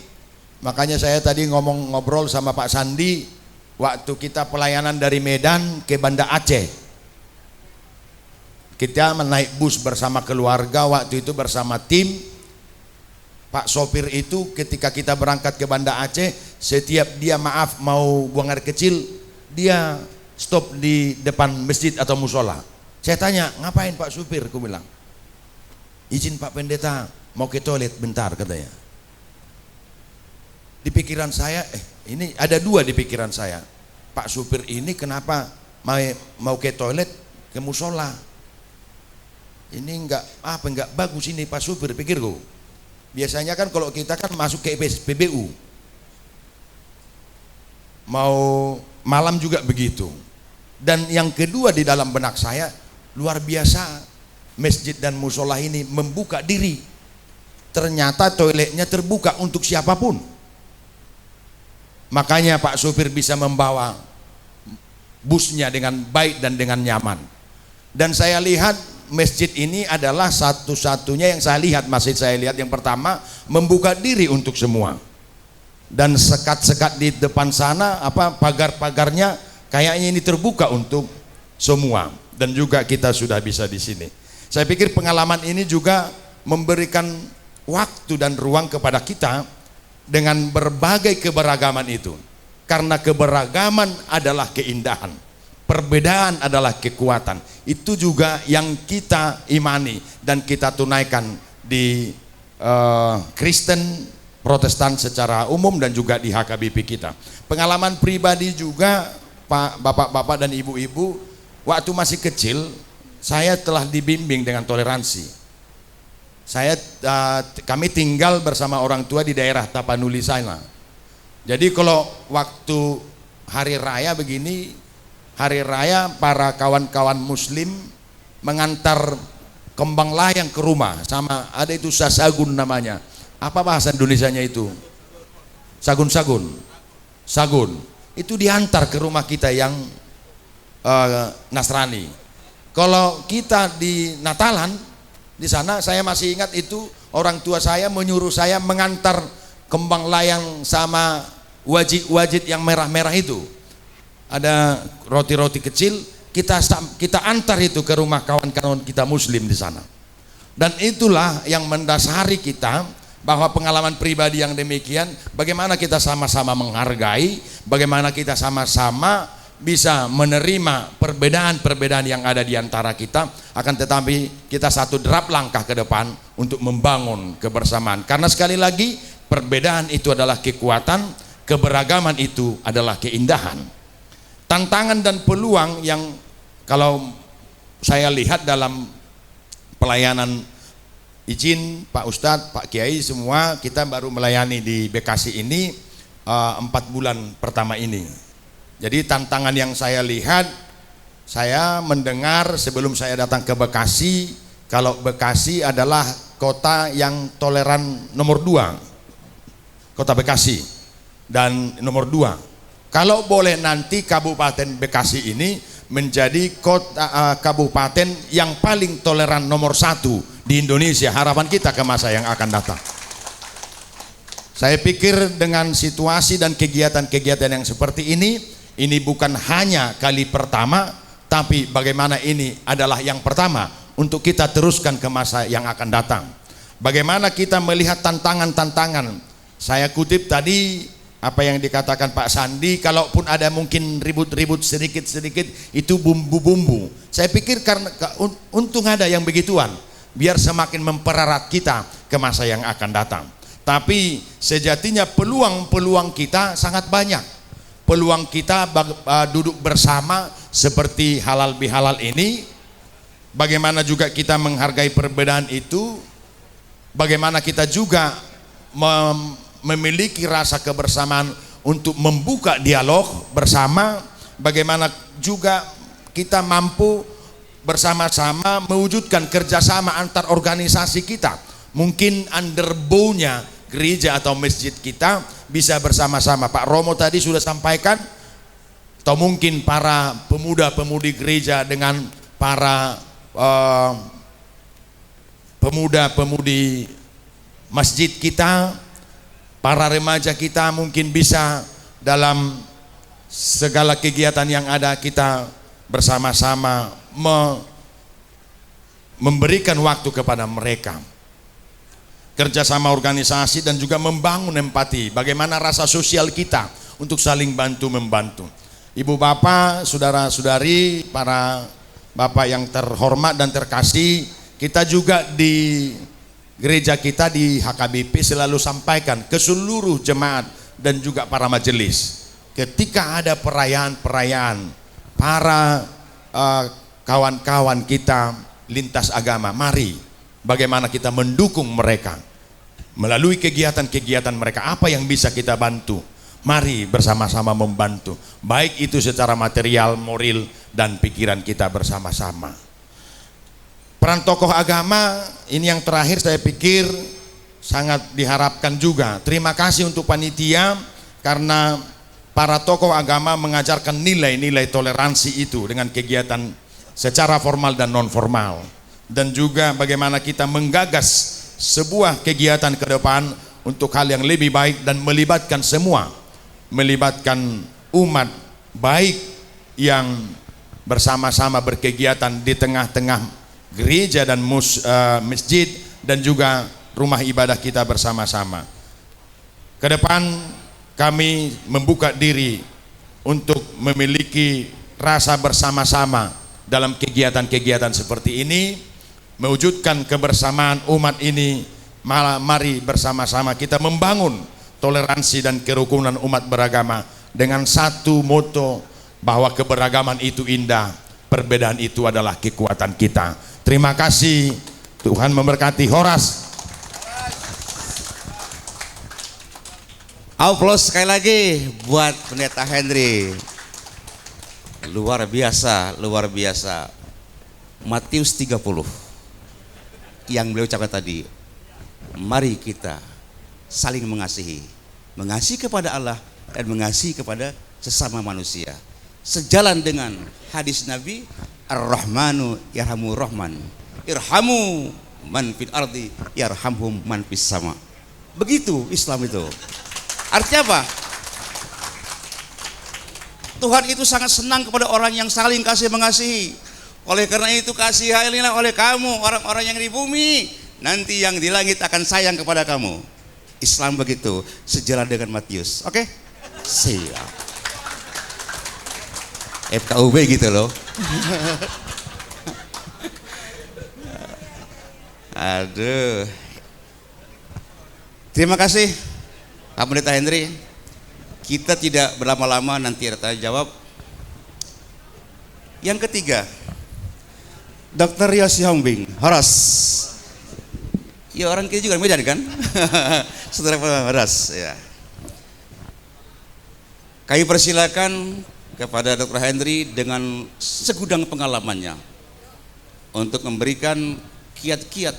makanya saya tadi ngobrol sama Pak Sandi waktu kita pelayanan dari Medan ke Banda Aceh. Kita menaik bus bersama keluarga, waktu itu bersama tim. Pak sopir itu ketika kita berangkat ke Banda Aceh, setiap dia mau buang air kecil, dia stop di depan masjid atau musola. Saya tanya, ngapain Pak supir? Aku bilang, izin Pak Pendeta, mau ke toilet bentar, katanya. Di pikiran saya, ini ada dua di pikiran saya. Pak supir ini kenapa mau ke toilet ke musola? Ini enggak bagus ini Pak supir, pikirku. Biasanya kan kalau kita kan masuk ke PBU, mau malam juga begitu. Dan yang kedua di dalam benak saya, luar biasa masjid dan musola ini membuka diri. Ternyata toiletnya terbuka untuk siapapun. Makanya Pak supir bisa membawa busnya dengan baik dan dengan nyaman. Dan saya lihat masjid ini adalah satu-satunya yang saya lihat, masjid saya lihat yang pertama membuka diri untuk semua. Dan sekat-sekat di depan sana, pagar-pagarnya kayaknya ini terbuka untuk semua. Dan juga kita sudah bisa di sini. Saya pikir pengalaman ini juga memberikan waktu dan ruang kepada kita dengan berbagai keberagaman itu. Karena keberagaman adalah keindahan, perbedaan adalah kekuatan. Itu juga yang kita imani dan kita tunaikan di Kristen, Protestan secara umum dan juga di HKBP kita. Pengalaman pribadi juga Pak, bapak-bapak dan ibu-ibu, waktu masih kecil saya telah dibimbing dengan toleransi. Kami tinggal bersama orang tua di daerah Tapanuli sana. Jadi kalau waktu hari raya begini, hari raya para kawan-kawan muslim mengantar kembang layang ke rumah, sama ada itu sasagun namanya. Apa bahasa Indonesianya itu? Sagun-sagun. Sagun. Itu diantar ke rumah kita yang Nasrani. Kalau kita di Natalan di sana, saya masih ingat itu orang tua saya menyuruh saya mengantar kembang layang sama wajit-wajit yang merah-merah itu. Ada roti-roti kecil, kita antar itu ke rumah kawan-kawan kita muslim di sana. Dan itulah yang mendasari kita bahwa pengalaman pribadi yang demikian, bagaimana kita sama-sama menghargai, bagaimana kita sama-sama bisa menerima perbedaan-perbedaan yang ada di antara kita, akan tetapi kita satu derap langkah ke depan untuk membangun kebersamaan. Karena sekali lagi, perbedaan itu adalah kekuatan, keberagaman itu adalah keindahan. Tantangan dan peluang yang kalau saya lihat dalam pelayanan, izin Pak Ustadz, Pak Kiai semua, kita baru melayani di Bekasi ini 4 bulan pertama ini. Jadi tantangan yang saya lihat, saya mendengar sebelum saya datang ke Bekasi, kalau Bekasi adalah kota yang toleran nomor 2, kota Bekasi, dan nomor 2. Kalau boleh nanti Kabupaten Bekasi ini menjadi kota kabupaten yang paling toleran nomor 1 di Indonesia, harapan kita ke masa yang akan datang. Saya pikir dengan situasi dan kegiatan-kegiatan yang seperti ini bukan hanya kali pertama, tapi bagaimana ini adalah yang pertama untuk kita teruskan ke masa yang akan datang. Bagaimana kita melihat tantangan-tantangan. Saya kutip tadi apa yang dikatakan Pak Sandi, kalaupun ada mungkin ribut-ribut sedikit-sedikit, itu bumbu-bumbu. Saya pikir karena untung ada yang begituan, biar semakin mempererat kita ke masa yang akan datang. Tapi sejatinya peluang-peluang kita sangat banyak. Peluang kita duduk bersama seperti halal bihalal ini, bagaimana juga kita menghargai perbedaan itu, bagaimana kita juga memiliki rasa kebersamaan untuk membuka dialog bersama, bagaimana juga kita mampu bersama-sama mewujudkan kerjasama antar organisasi kita. Mungkin underbow-nya gereja atau masjid kita bisa bersama-sama. Pak Romo tadi sudah sampaikan, atau mungkin para pemuda-pemudi gereja dengan para pemuda-pemudi masjid kita, para remaja kita mungkin bisa dalam segala kegiatan yang ada kita bersama-sama memberikan waktu kepada mereka. Kerjasama organisasi dan juga membangun empati, bagaimana rasa sosial kita untuk saling bantu-membantu. Ibu bapak, saudara-saudari, para bapak yang terhormat dan terkasih, kita juga di gereja kita di HKBP selalu sampaikan ke seluruh jemaat dan juga para majelis, ketika ada perayaan-perayaan, para kawan-kawan kita lintas agama, mari bagaimana kita mendukung mereka melalui kegiatan-kegiatan mereka. Apa yang bisa kita bantu, mari bersama-sama membantu, baik itu secara material, moral, dan pikiran kita bersama-sama. Peran tokoh agama ini yang terakhir saya pikir sangat diharapkan juga. Terima kasih untuk panitia karena para tokoh agama mengajarkan nilai-nilai toleransi itu dengan kegiatan secara formal dan non formal. dan juga bagaimana kita menggagas sebuah kegiatan ke depan untuk hal yang lebih baik dan melibatkan semua, melibatkan umat baik yang bersama-sama berkegiatan di tengah-tengah gereja dan masjid dan juga rumah ibadah kita bersama-sama. Ke depan kami membuka diri untuk memiliki rasa bersama-sama dalam kegiatan-kegiatan seperti ini, mewujudkan kebersamaan umat ini. Mari bersama-sama kita membangun toleransi dan kerukunan umat beragama dengan satu moto bahwa keberagaman itu indah, perbedaan itu adalah kekuatan kita. Terima kasih, Tuhan memberkati. Horas.
Aplaus sekali lagi buat Pendeta Henry. Luar biasa, luar biasa. Matius 30 yang beliau ucapkan tadi, mari kita saling mengasihi, mengasihi kepada Allah dan mengasihi kepada sesama manusia, sejalan dengan hadis Nabi, Ar-Rahmanu yarhamur Rahman, irhamu man fil ardi yarhamhum man fis sama. Begitu Islam itu. Artinya apa? Tuhan itu sangat senang kepada orang yang saling kasih mengasihi. Oleh karena itu kasihanilah oleh kamu orang-orang yang di bumi, nanti yang di langit akan sayang kepada kamu. Islam begitu, sejalan dengan Matius. Oke? Siap. FKUB gitu loh. Aduh. Terima kasih Pak Pendeta Henry. Kita tidak berlama-lama, nanti ada tanya jawab. Yang ketiga, Dr. Yos Yombing, Horas. Ya orang kita juga Medan kan? Saudara Horas ya. Kami persilakan kepada Dr. Henry dengan segudang pengalamannya untuk memberikan kiat-kiat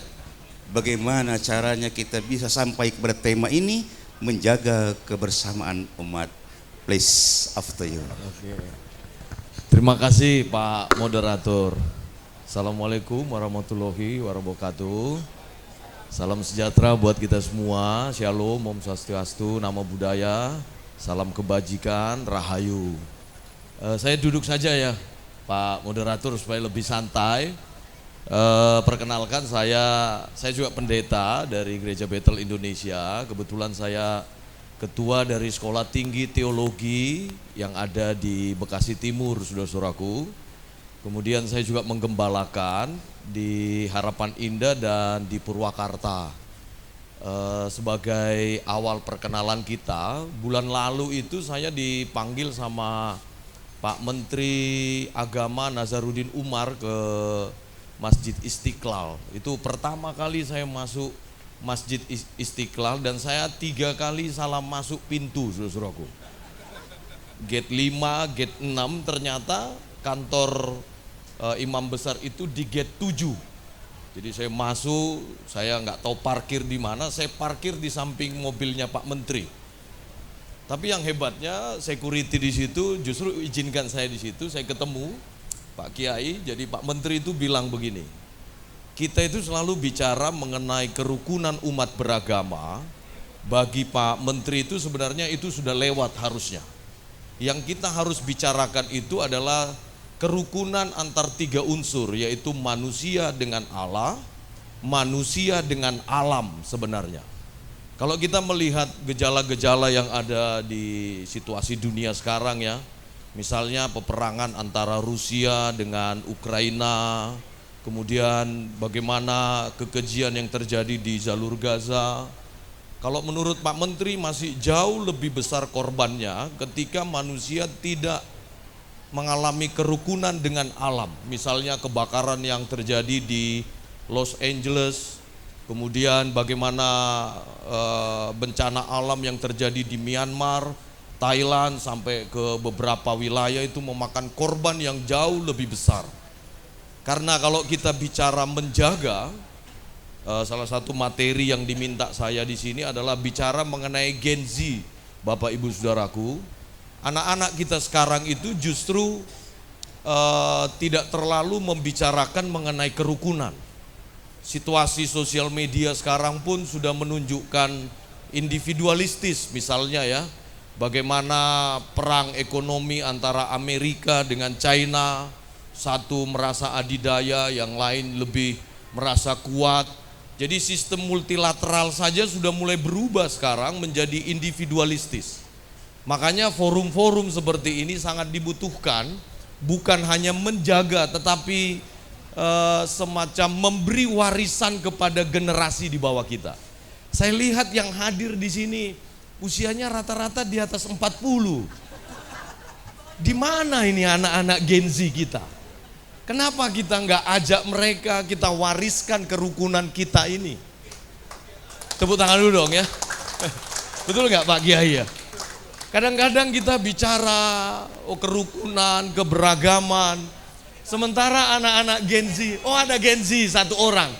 bagaimana caranya kita bisa sampai kepada tema ini, menjaga kebersamaan umat. Please, after you.
Oke. Terima kasih Pak Moderator. Assalamualaikum warahmatullahi wabarakatuh. Salam sejahtera buat kita semua. Shalom, Om Swastiastu, Namo Buddhaya, salam kebajikan, Rahayu. Saya duduk saja ya Pak Moderator supaya lebih santai. Perkenalkan saya juga pendeta dari Gereja Bethel Indonesia. Kebetulan saya ketua dari Sekolah Tinggi Teologi yang ada di Bekasi Timur, saudara-saudaraku. Kemudian saya juga menggembalakan di Harapan Indah dan di Purwakarta. Sebagai awal perkenalan kita, bulan lalu itu saya dipanggil sama Pak Menteri Agama Nazaruddin Umar ke Masjid Istiqlal. Itu pertama kali saya masuk Masjid Istiqlal dan saya 3 kali salah masuk pintu, saudara-saudaraku. Gate 5, gate 6, ternyata kantor imam besar itu di gate 7. Jadi saya masuk, saya nggak tahu parkir di mana, saya parkir di samping mobilnya Pak Menteri. Tapi yang hebatnya security di situ justru izinkan saya di situ, saya ketemu Pak Kiai. Jadi Pak Menteri itu bilang begini, kita itu selalu bicara mengenai kerukunan umat beragama. Bagi Pak Menteri itu sebenarnya itu sudah lewat harusnya. Yang kita harus bicarakan itu adalah kerukunan antar 3 unsur, yaitu manusia dengan Allah, manusia dengan alam sebenarnya. Kalau kita melihat gejala-gejala yang ada di situasi dunia sekarang ya, misalnya peperangan antara Rusia dengan Ukraina, kemudian bagaimana kekejian yang terjadi di jalur Gaza. Kalau menurut Pak Menteri masih jauh lebih besar korbannya ketika manusia tidak mengalami kerukunan dengan alam. Misalnya kebakaran yang terjadi di Los Angeles, kemudian bagaimana bencana alam yang terjadi di Myanmar, Thailand, sampai ke beberapa wilayah itu memakan korban yang jauh lebih besar. Karena kalau kita bicara menjaga, salah satu materi yang diminta saya di sini adalah bicara mengenai Gen Z, Bapak Ibu Saudaraku. Anak-anak kita sekarang itu justru tidak terlalu membicarakan mengenai kerukunan. situasi sosial media sekarang pun sudah menunjukkan individualistis, misalnya ya, bagaimana perang ekonomi antara Amerika dengan China, satu merasa adidaya, yang lain lebih merasa kuat. Jadi sistem multilateral saja sudah mulai berubah sekarang menjadi individualistis. Makanya forum-forum seperti ini sangat dibutuhkan, bukan hanya menjaga tetapi semacam memberi warisan kepada generasi di bawah kita. Saya lihat yang hadir di sini usianya rata-rata di atas 40. Di mana ini anak-anak Gen Z kita? Kenapa kita nggak ajak mereka, kita wariskan kerukunan kita ini? Tepuk tangan dulu dong ya. Betul nggak Pak Kiai ya? Kadang-kadang kita bicara kerukunan, keberagaman, sementara anak-anak Gen Z, ada Gen Z satu orang.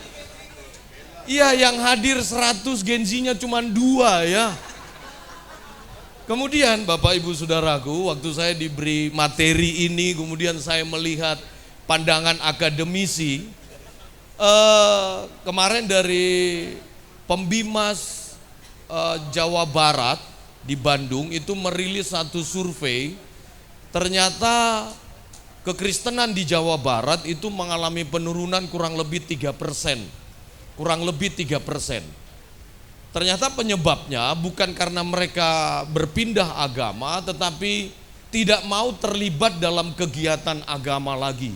Iya, yang hadir 100 Gen Z-nya cuma 2 ya. Kemudian Bapak Ibu Saudaraku, waktu saya diberi materi ini, kemudian saya melihat pandangan akademisi, kemarin dari Pembimas Jawa Barat di Bandung itu merilis satu survei, ternyata kekristenan di Jawa Barat itu mengalami penurunan kurang lebih 3%. Kurang lebih 3%. Ternyata penyebabnya bukan karena mereka berpindah agama, tetapi tidak mau terlibat dalam kegiatan agama lagi.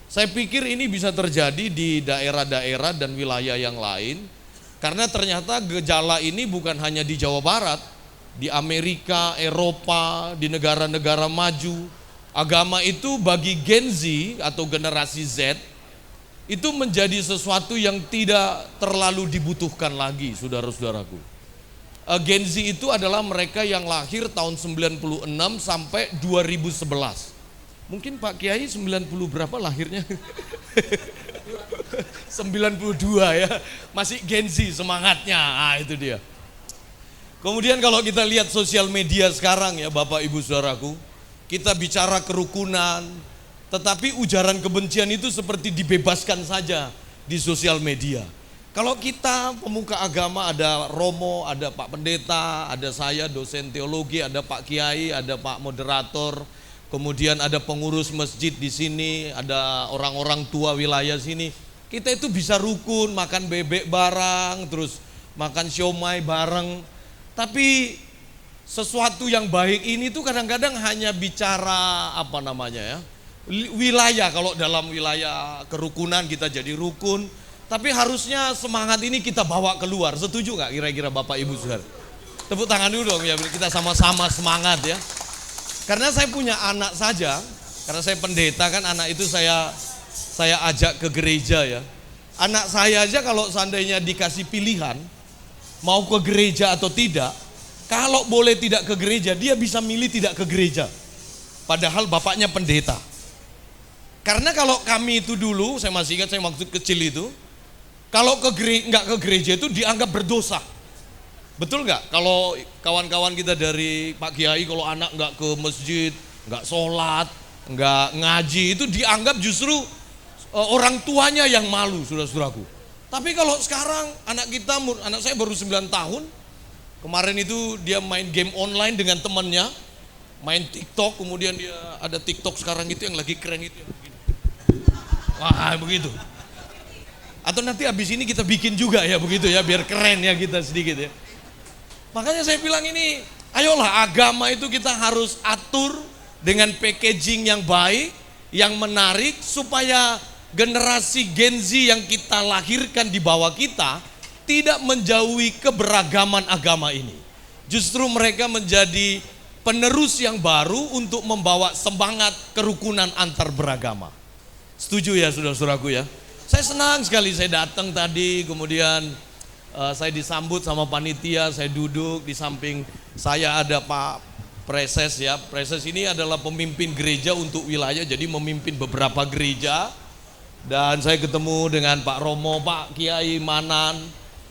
Saya pikir ini bisa terjadi di daerah-daerah dan wilayah yang lain, karena ternyata gejala ini bukan hanya di Jawa Barat, di Amerika, Eropa, di negara-negara maju. Agama itu bagi Gen Z atau generasi Z itu menjadi sesuatu yang tidak terlalu dibutuhkan lagi, saudara-saudaraku. Gen Z itu adalah mereka yang lahir tahun 96 sampai 2011. Mungkin Pak Kiai 90 berapa lahirnya? 92 ya, masih Gen Z semangatnya, itu dia. Kemudian kalau kita lihat sosial media sekarang ya Bapak Ibu Saudaraku, kita bicara kerukunan, tetapi ujaran kebencian itu seperti dibebaskan saja di sosial media. Kalau kita pemuka agama, ada Romo, ada Pak Pendeta, ada saya dosen teologi, ada Pak Kiai, ada Pak moderator, kemudian ada pengurus masjid di sini, ada orang-orang tua wilayah sini. Kita itu bisa rukun, makan bebek bareng, terus makan siomay bareng. Tapi sesuatu yang baik ini tuh kadang-kadang hanya bicara wilayah. Kalau dalam wilayah kerukunan kita jadi rukun, tapi harusnya semangat ini kita bawa keluar. Setuju nggak kira-kira Bapak Ibu Saudara? Tepuk tangan dulu dong ya, kita sama-sama semangat ya. Karena saya punya anak saja, karena saya pendeta kan, anak itu saya ajak ke gereja ya. Anak saya aja kalau seandainya dikasih pilihan mau ke gereja atau tidak, kalau boleh tidak ke gereja, dia bisa milih tidak ke gereja. Padahal bapaknya pendeta. Karena kalau kami itu dulu, saya masih ingat saya waktu kecil itu, kalau nggak ke gereja itu dianggap berdosa. Betul nggak? Kalau kawan-kawan kita dari Pak Kiai, kalau anak nggak ke masjid, nggak sholat, nggak ngaji, itu dianggap justru orang tuanya yang malu, saudara-saudaraku. Tapi kalau sekarang anak saya baru 9 tahun, kemarin itu dia main game online dengan temannya, main TikTok, kemudian dia ada TikTok sekarang itu yang lagi keren itu. Wah begitu. Atau nanti habis ini kita bikin juga ya begitu ya, biar keren ya kita sedikit ya. Makanya saya bilang ini, ayolah agama itu kita harus atur dengan packaging yang baik, yang menarik, supaya generasi Gen Z yang kita lahirkan di bawah kita tidak menjauhi keberagaman agama ini. Justru mereka menjadi penerus yang baru untuk membawa semangat kerukunan antar beragama. Setuju ya saudara-saudaraku ya? Saya senang sekali saya datang tadi, kemudian saya disambut sama panitia, saya duduk di samping saya ada Pak Preses ya. Preses ini adalah pemimpin gereja untuk wilayah, jadi memimpin beberapa gereja. Dan saya ketemu dengan Pak Romo, Pak Kiai Manan.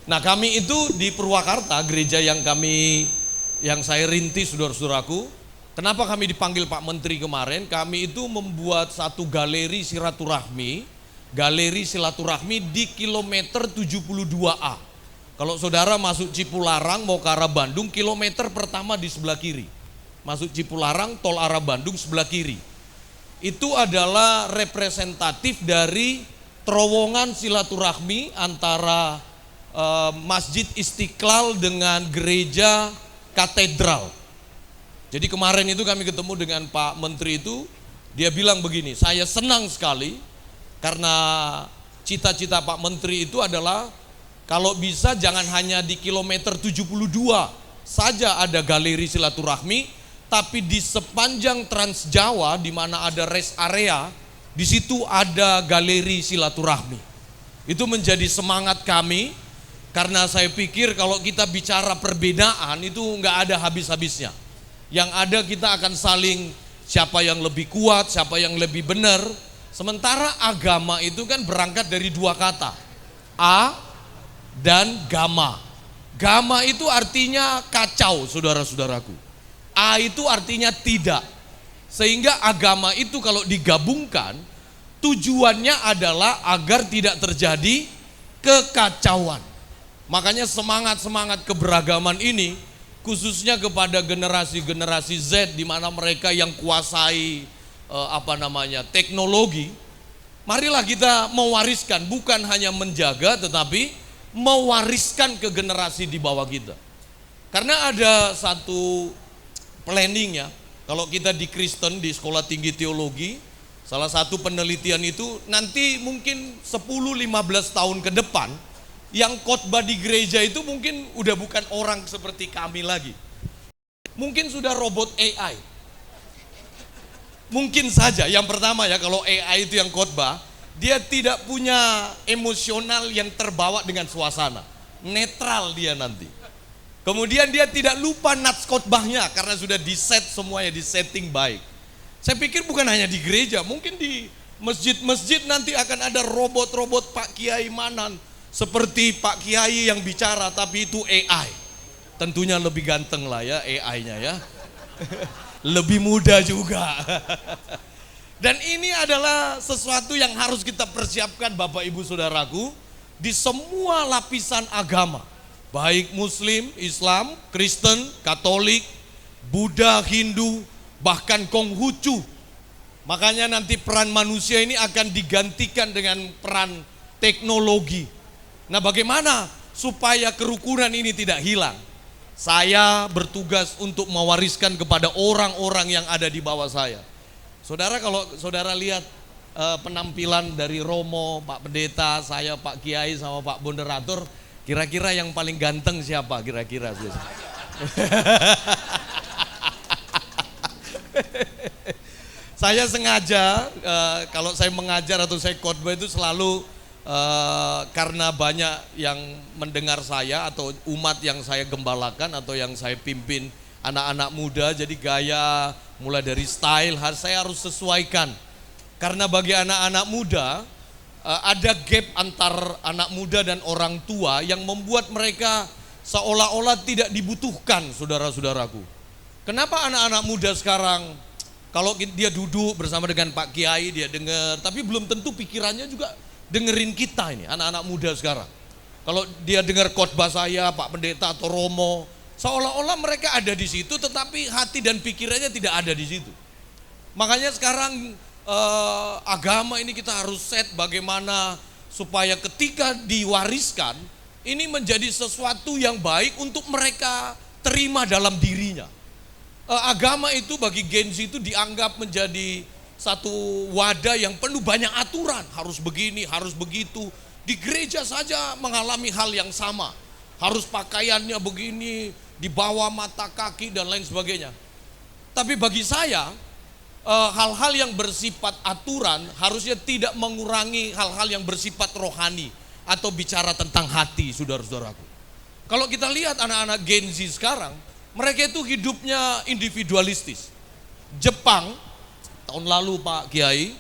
Nah kami itu di Purwakarta, gereja yang saya rintis saudara-saudaraku. Kenapa kami dipanggil Pak Menteri kemarin? Kami itu membuat satu galeri silaturahmi galeri silaturahmi di kilometer 72A. Kalau saudara masuk Cipularang mau ke arah Bandung, kilometer pertama di sebelah kiri. Masuk Cipularang, tol arah Bandung sebelah kiri. Itu adalah representatif dari terowongan silaturahmi antara Masjid Istiqlal dengan gereja katedral. Jadi kemarin itu kami ketemu dengan Pak Menteri itu, dia bilang begini, saya senang sekali karena cita-cita Pak Menteri itu adalah kalau bisa jangan hanya di kilometer 72 saja ada galeri silaturahmi, tapi di sepanjang Trans Jawa di mana ada rest area, di situ ada galeri silaturahmi. Itu menjadi semangat kami. Karena saya pikir kalau kita bicara perbedaan itu nggak ada habis-habisnya. Yang ada kita akan saling siapa yang lebih kuat, siapa yang lebih benar. Sementara agama itu kan berangkat dari dua kata, A dan gama. Gama itu artinya kacau, saudara-saudaraku. A itu artinya tidak. Sehingga agama itu kalau digabungkan, tujuannya adalah agar tidak terjadi kekacauan. Makanya semangat-semangat keberagaman ini khususnya kepada generasi-generasi Z di mana mereka yang kuasai teknologi. Marilah kita mewariskan, bukan hanya menjaga tetapi mewariskan ke generasi di bawah kita. Karena ada satu planning ya, kalau kita di Kristen di Sekolah Tinggi Teologi, salah satu penelitian itu nanti mungkin 10-15 tahun ke depan yang khotbah di gereja itu mungkin udah bukan orang seperti kami lagi. Mungkin sudah robot AI. Mungkin saja, yang pertama ya kalau AI itu yang khotbah, dia tidak punya emosional yang terbawa dengan suasana. Netral dia nanti. Kemudian dia tidak lupa nats khotbahnya karena sudah di-set semuanya, di-setting baik. Saya pikir bukan hanya di gereja, mungkin di masjid-masjid nanti akan ada robot-robot Pak Kiai Manan. Seperti Pak Kiai yang bicara tapi itu AI. Tentunya lebih ganteng lah ya AI-nya ya. Lebih muda juga. Dan ini adalah sesuatu yang harus kita persiapkan Bapak Ibu Saudaraku di semua lapisan agama. Baik Muslim, Islam, Kristen, Katolik, Buddha, Hindu, bahkan Konghucu. Makanya nanti peran manusia ini akan digantikan dengan peran teknologi. Nah, bagaimana supaya kerukunan ini tidak hilang? Saya bertugas untuk mewariskan kepada orang-orang yang ada di bawah saya. Saudara, kalau saudara lihat penampilan dari Romo, Pak Pendeta, saya Pak Kiai sama Pak Moderator, kira-kira yang paling ganteng siapa kira-kira? Saya sengaja kalau saya mengajar atau saya khotbah itu selalu karena banyak yang mendengar saya atau umat yang saya gembalakan atau yang saya pimpin anak-anak muda, jadi gaya mulai dari style saya harus sesuaikan. Karena bagi anak-anak muda ada gap antar anak muda dan orang tua yang membuat mereka seolah-olah tidak dibutuhkan, saudara-saudaraku. Kenapa anak-anak muda sekarang kalau dia duduk bersama dengan Pak Kiai dia dengar, tapi belum tentu pikirannya juga dengerin kita ini, anak-anak muda sekarang. Kalau dia dengar khotbah saya, Pak Pendeta atau Romo, seolah-olah mereka ada di situ tetapi hati dan pikirannya tidak ada di situ. Makanya sekarang agama ini kita harus set bagaimana supaya ketika diwariskan, ini menjadi sesuatu yang baik untuk mereka terima dalam dirinya. Agama itu bagi Gen Z itu dianggap menjadi satu wadah yang penuh banyak aturan, harus begini, harus begitu. Di gereja saja mengalami hal yang sama, harus pakaiannya begini, di bawah mata kaki dan lain sebagainya. Tapi bagi saya, hal-hal yang bersifat aturan harusnya tidak mengurangi hal-hal yang bersifat rohani atau bicara tentang hati, saudara-saudaraku. Kalau kita lihat anak-anak Gen Z sekarang, mereka itu hidupnya individualistis. Jepang tahun lalu Pak Kiai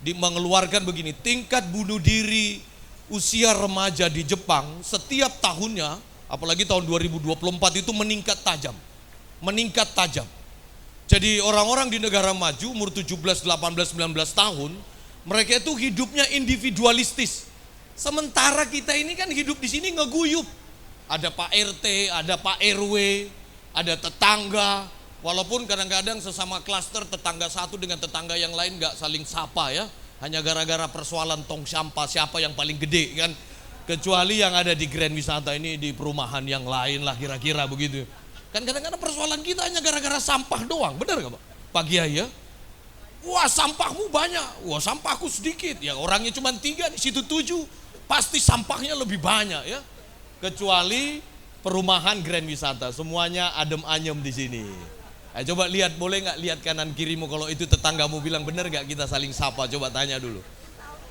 mengeluarkan begini, tingkat bunuh diri usia remaja di Jepang setiap tahunnya, apalagi tahun 2024 itu meningkat tajam. Meningkat tajam. Jadi orang-orang di negara maju umur 17, 18, 19 tahun, Mereka itu hidupnya individualistis. Sementara kita ini kan hidup di sini ngeguyup. Ada Pak RT, ada Pak RW, ada tetangga. Walaupun kadang-kadang sesama klaster tetangga satu dengan tetangga yang lain nggak saling sapa ya. Hanya gara-gara persoalan tong sampah siapa yang paling gede kan. Kecuali yang ada di Grand Wisata ini di perumahan yang lain lah kira-kira begitu. Kan kadang-kadang persoalan kita hanya gara-gara sampah doang, benar nggak Pak? Pak Kiai ya? Wah sampahmu banyak, wah sampahku sedikit. Ya orangnya cuma 3, di situ 7, pasti sampahnya lebih banyak ya. Kecuali perumahan Grand Wisata, semuanya adem ayem di sini. Coba lihat, boleh nggak lihat kanan kirimu kalau itu tetanggamu bilang benar nggak kita saling sapa? Coba tanya dulu.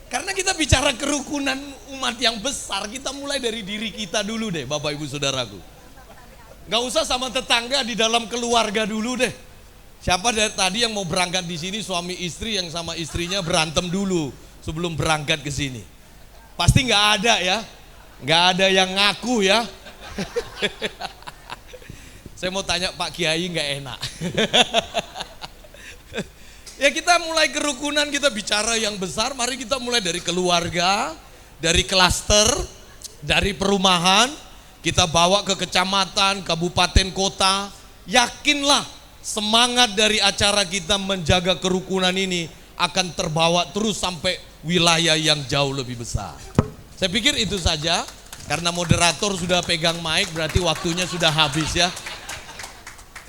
Karena kita bicara kerukunan umat yang besar, kita mulai dari diri kita dulu deh, Bapak Ibu Saudaraku. Nggak usah sama tetangga, di dalam keluarga dulu deh. Siapa dari tadi yang mau berangkat di sini suami istri yang sama istrinya berantem dulu sebelum berangkat ke sini? Pasti nggak ada ya, nggak ada yang ngaku ya. Saya mau tanya Pak Kiai nggak enak. Ya kita mulai kerukunan, kita bicara yang besar, mari kita mulai dari keluarga, dari klaster, dari perumahan, kita bawa ke kecamatan, kabupaten, kota. Yakinlah semangat dari acara kita menjaga kerukunan ini akan terbawa terus sampai wilayah yang jauh lebih besar. Saya pikir itu saja, karena moderator sudah pegang mic berarti waktunya sudah habis ya.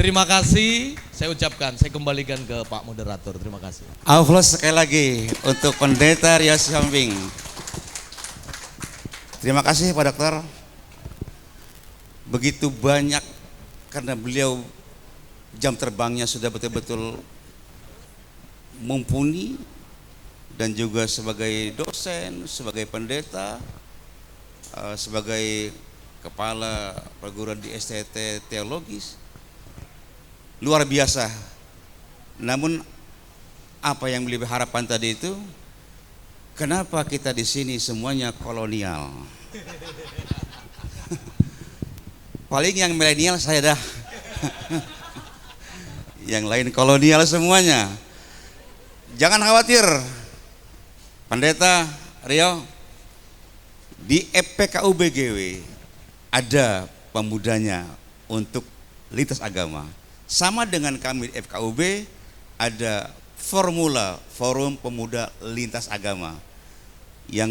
Terima kasih, saya ucapkan, saya kembalikan ke Pak Moderator, terima kasih.
Aplaus sekali lagi untuk Pendeta Rio Sihombing. Terima kasih Pak Dokter. Begitu banyak karena beliau jam terbangnya sudah betul-betul mumpuni dan juga sebagai dosen, sebagai pendeta, sebagai kepala perguruan di STT teologis. Luar biasa. Namun apa yang beliau harapkan tadi itu, kenapa kita di sini semuanya kolonial? Paling yang milenial saya dah. Yang lain kolonial semuanya. Jangan khawatir, Pendeta Rio, di FPKU BGW ada pemudanya untuk lintas agama. Sama dengan kami di FKUB ada formula Forum Pemuda Lintas Agama yang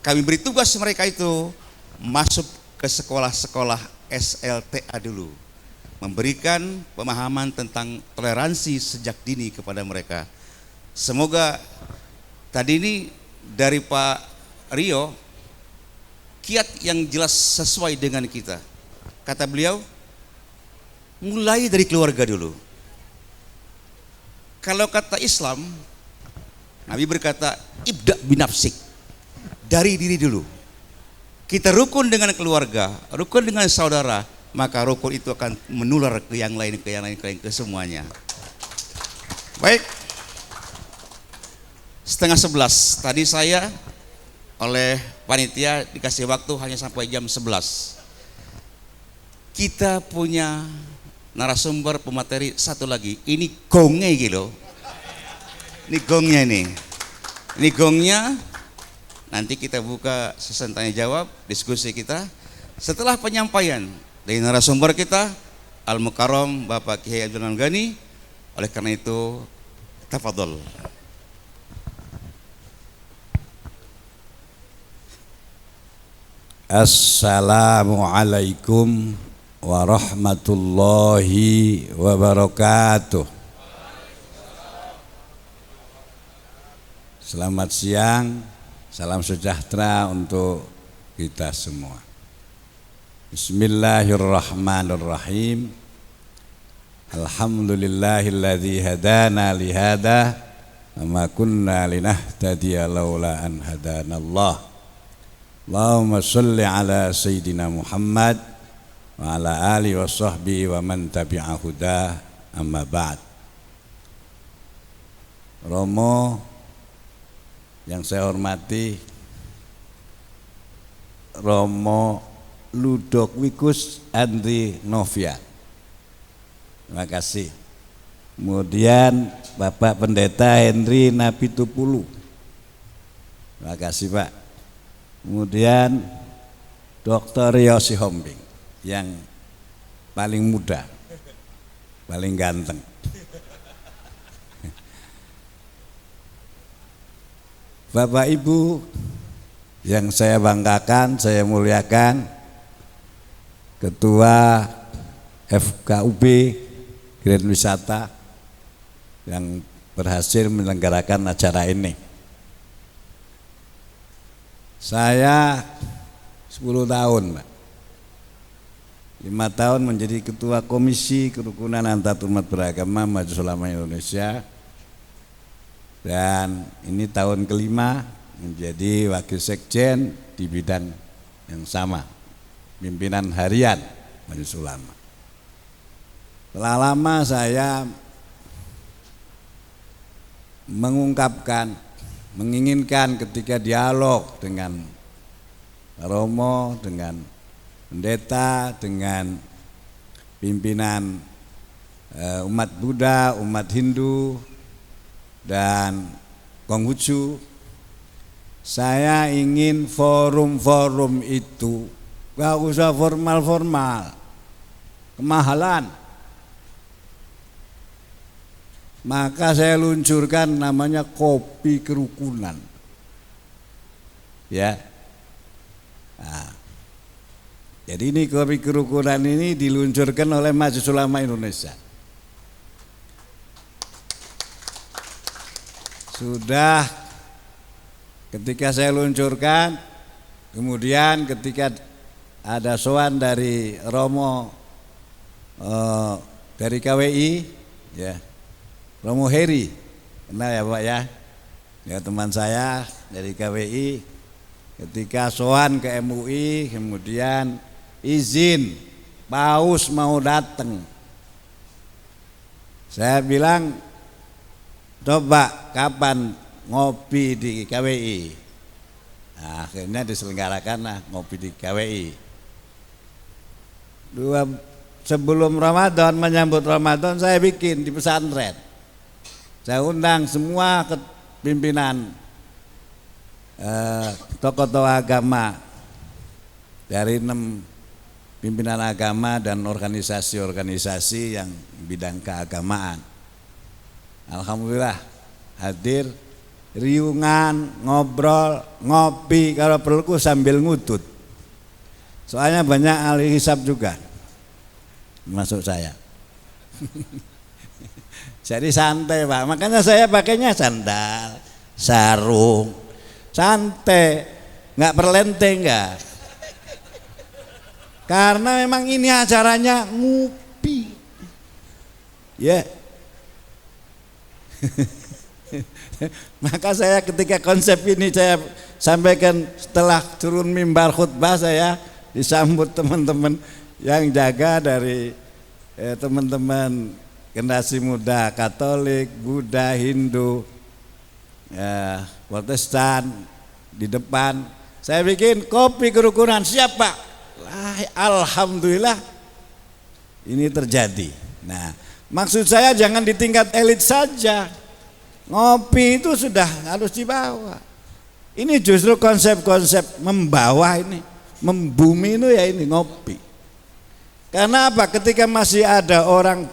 kami beri tugas mereka itu masuk ke sekolah-sekolah SLTA dulu, memberikan pemahaman tentang toleransi sejak dini kepada mereka. Semoga tadi ini dari Pak Rio kiat yang jelas sesuai dengan kita. Kata beliau, mulai dari keluarga dulu. Kalau kata Islam, Nabi berkata, ibda binafsik, dari diri dulu. Kita rukun dengan keluarga, rukun dengan saudara, maka rukun itu akan menular ke yang lain, ke semuanya. Baik, 10:30. Tadi saya oleh panitia dikasih waktu hanya sampai jam 11. Kita punya narasumber pemateri satu lagi. Ini gongnya gitu. Ini gongnya ini. Ini gongnya. Nanti kita buka sesi tanya jawab, diskusi kita. Setelah penyampaian dari narasumber kita, Al-Mukarram Bapak Kiai Abdul Manan Gani. Oleh karena itu, tafadhol.
Assalamualaikum warahmatullahi wabarakatuh. Selamat siang, salam sejahtera untuk kita semua. Bismillahirrahmanirrahim. Alhamdulillahilladzi hadana lihada wa ma kunna linahtadiya laula an hadanallah. Allahumma sholli ala sayyidina Muhammad wa ala alihi wa sahbihi wa man tabi'a huda, amma ba'd. Romo yang saya hormati, Romo Ludokwikus Andri Novia, terima kasih. kemudian Bapak Pendeta Henry Napitupulu, terima kasih Pak. Kemudian Dr. Yosi Hombing yang paling muda, paling ganteng. Bapak Ibu yang saya banggakan, saya muliakan, Ketua FKUB Grand Wisata yang berhasil menyelenggarakan acara ini. Saya 10 tahun, Pak. 5 tahun menjadi Ketua Komisi Kerukunan Antarumat Beragama Majelis Ulama Indonesia, dan ini tahun kelima menjadi Wakil Sekjen di bidang yang sama, pimpinan harian Majelis Ulama. Telah lama saya mengungkapkan, menginginkan ketika dialog dengan Romo, dengan pendeta, dengan pimpinan umat Buddha, umat Hindu, dan Konghucu, saya ingin forum-forum itu gak usah formal-formal, kemahalan. Maka saya luncurkan namanya kopi kerukunan, ya. Nah, jadi ini kopi kerukunan ini diluncurkan oleh Majelis Ulama Indonesia. Sudah ketika saya luncurkan, kemudian ketika ada sowan dari Romo dari KWI, ya, Romo Heri, kenal ya Pak ya, ya teman saya dari KWI, ketika sowan ke MUI, kemudian izin Paus mau datang, saya bilang coba kapan ngopi di KWI. Nah, akhirnya diselenggarakan ngopi di KWI. Sebelum Ramadan, menyambut Ramadan, saya bikin di pesantren. Saya undang semua pimpinan tokoh-tokoh agama dari 6 pimpinan agama dan organisasi-organisasi yang bidang keagamaan. Alhamdulillah hadir, riungan, ngobrol, ngopi, kalau perlu sambil ngutut. Soalnya banyak ahli hisab juga, masuk saya. Jadi santai Pak, makanya saya pakainya sandal, sarung, santai, nggak perlenteng nggak. Karena memang ini acaranya ngupi, ya. Maka saya ketika konsep ini saya sampaikan setelah turun mimbar khutbah, saya disambut teman-teman yang jaga dari teman-teman generasi muda Katolik, Buddha, Hindu, Protestan di depan. Saya bikin kopi kerukunan, siap Pak? Alhamdulillah ini terjadi. Nah, maksud saya jangan di tingkat elit saja. Ngopi itu sudah harus dibawa. Ini justru konsep-konsep membawa ini, membumi itu ya ini ngopi. Karena apa? Ketika masih ada orang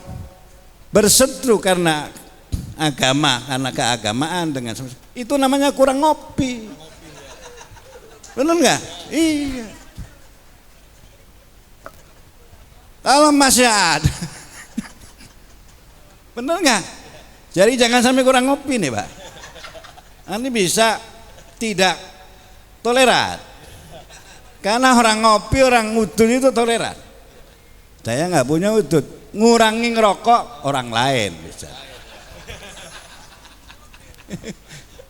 berseteru karena agama, karena keagamaan dengan itu namanya kurang ngopi. Benar nggak? Iya. Kalau masih ada, benar nggak? Jadi jangan sampai kurang ngopi nih Pak. Nanti bisa tidak toleran. Karena orang ngopi, orang udut itu toleran. Saya nggak punya udut, ngurangi ngerokok orang lain bisa.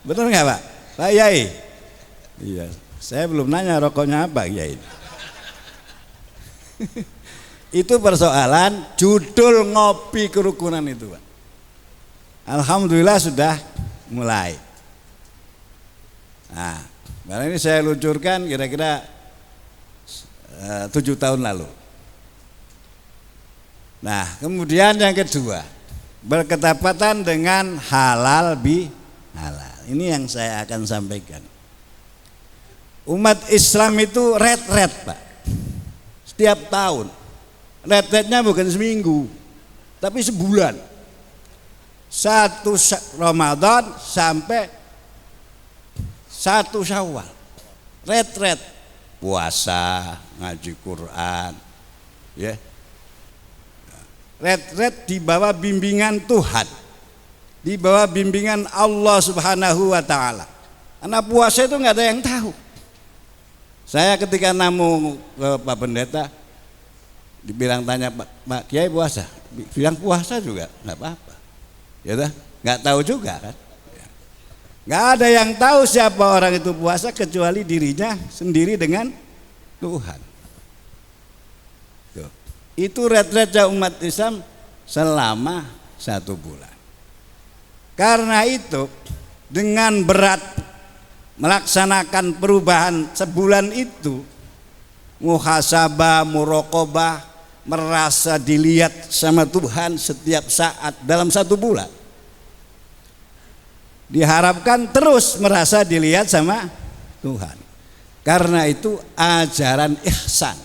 Betul nggak Pak? Pak Yai? Iya. Saya belum nanya rokoknya apa Yai. Itu persoalan judul ngopi kerukunan itu Pak. Alhamdulillah sudah mulai. Nah, karena ini saya luncurkan kira-kira 7 tahun lalu. Nah, kemudian yang kedua, berketepatan dengan halal halal. Ini yang saya akan sampaikan. Umat Islam itu ret-ret, Pak. Setiap tahun. Ret-retnya bukan seminggu, tapi sebulan. 1 Ramadan sampai 1 Syawal. Ret-ret. Puasa, ngaji Quran, ya. Ret-ret di bawah bimbingan Tuhan, di bawah bimbingan Allah Subhanahu wa Ta'ala. Karena puasa itu nggak ada yang tahu. Saya ketika namu ke Pak Pendeta, dibilang tanya Pak Kiai puasa, bilang puasa juga nggak apa-apa, ya dah, nggak tahu juga kan. Nggak ada yang tahu siapa orang itu puasa kecuali dirinya sendiri dengan Tuhan. Tuh. Itu ret-retnya umat Islam selama 1 bulan. Karena itu dengan berat melaksanakan perubahan sebulan itu, muhasabah, muraqabah, merasa dilihat sama Tuhan setiap saat dalam 1 bulan. Diharapkan terus merasa dilihat sama Tuhan. Karena itu ajaran ihsan.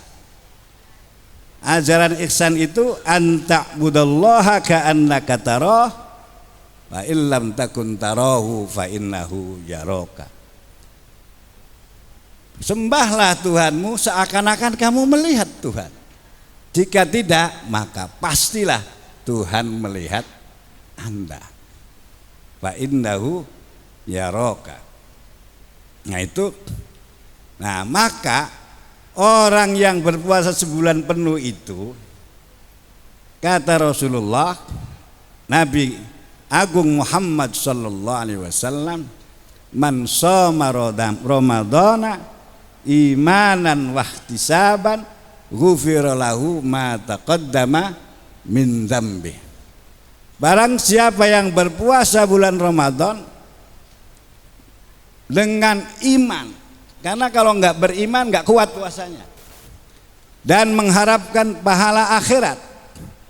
Ajaran ihsan itu anta'budallaha ka'annaka tarah wa illam takun tarahu fa innahu yaraka. Sembahlah Tuhanmu seakan-akan kamu melihat Tuhan. Jika tidak, maka pastilah Tuhan melihat Anda. Fa innahu yaraka. Nah, maka orang yang berpuasa sebulan penuh itu, kata Rasulullah, Nabi Agung Muhammad sallallahu alaihi wasallam, man shoma ramadhana imanan wahtisaban ghufira lahu ma taqaddama min dzambi. Barang siapa yang berpuasa bulan Ramadan dengan iman, karena kalau nggak beriman nggak kuat puasanya, dan mengharapkan pahala akhirat,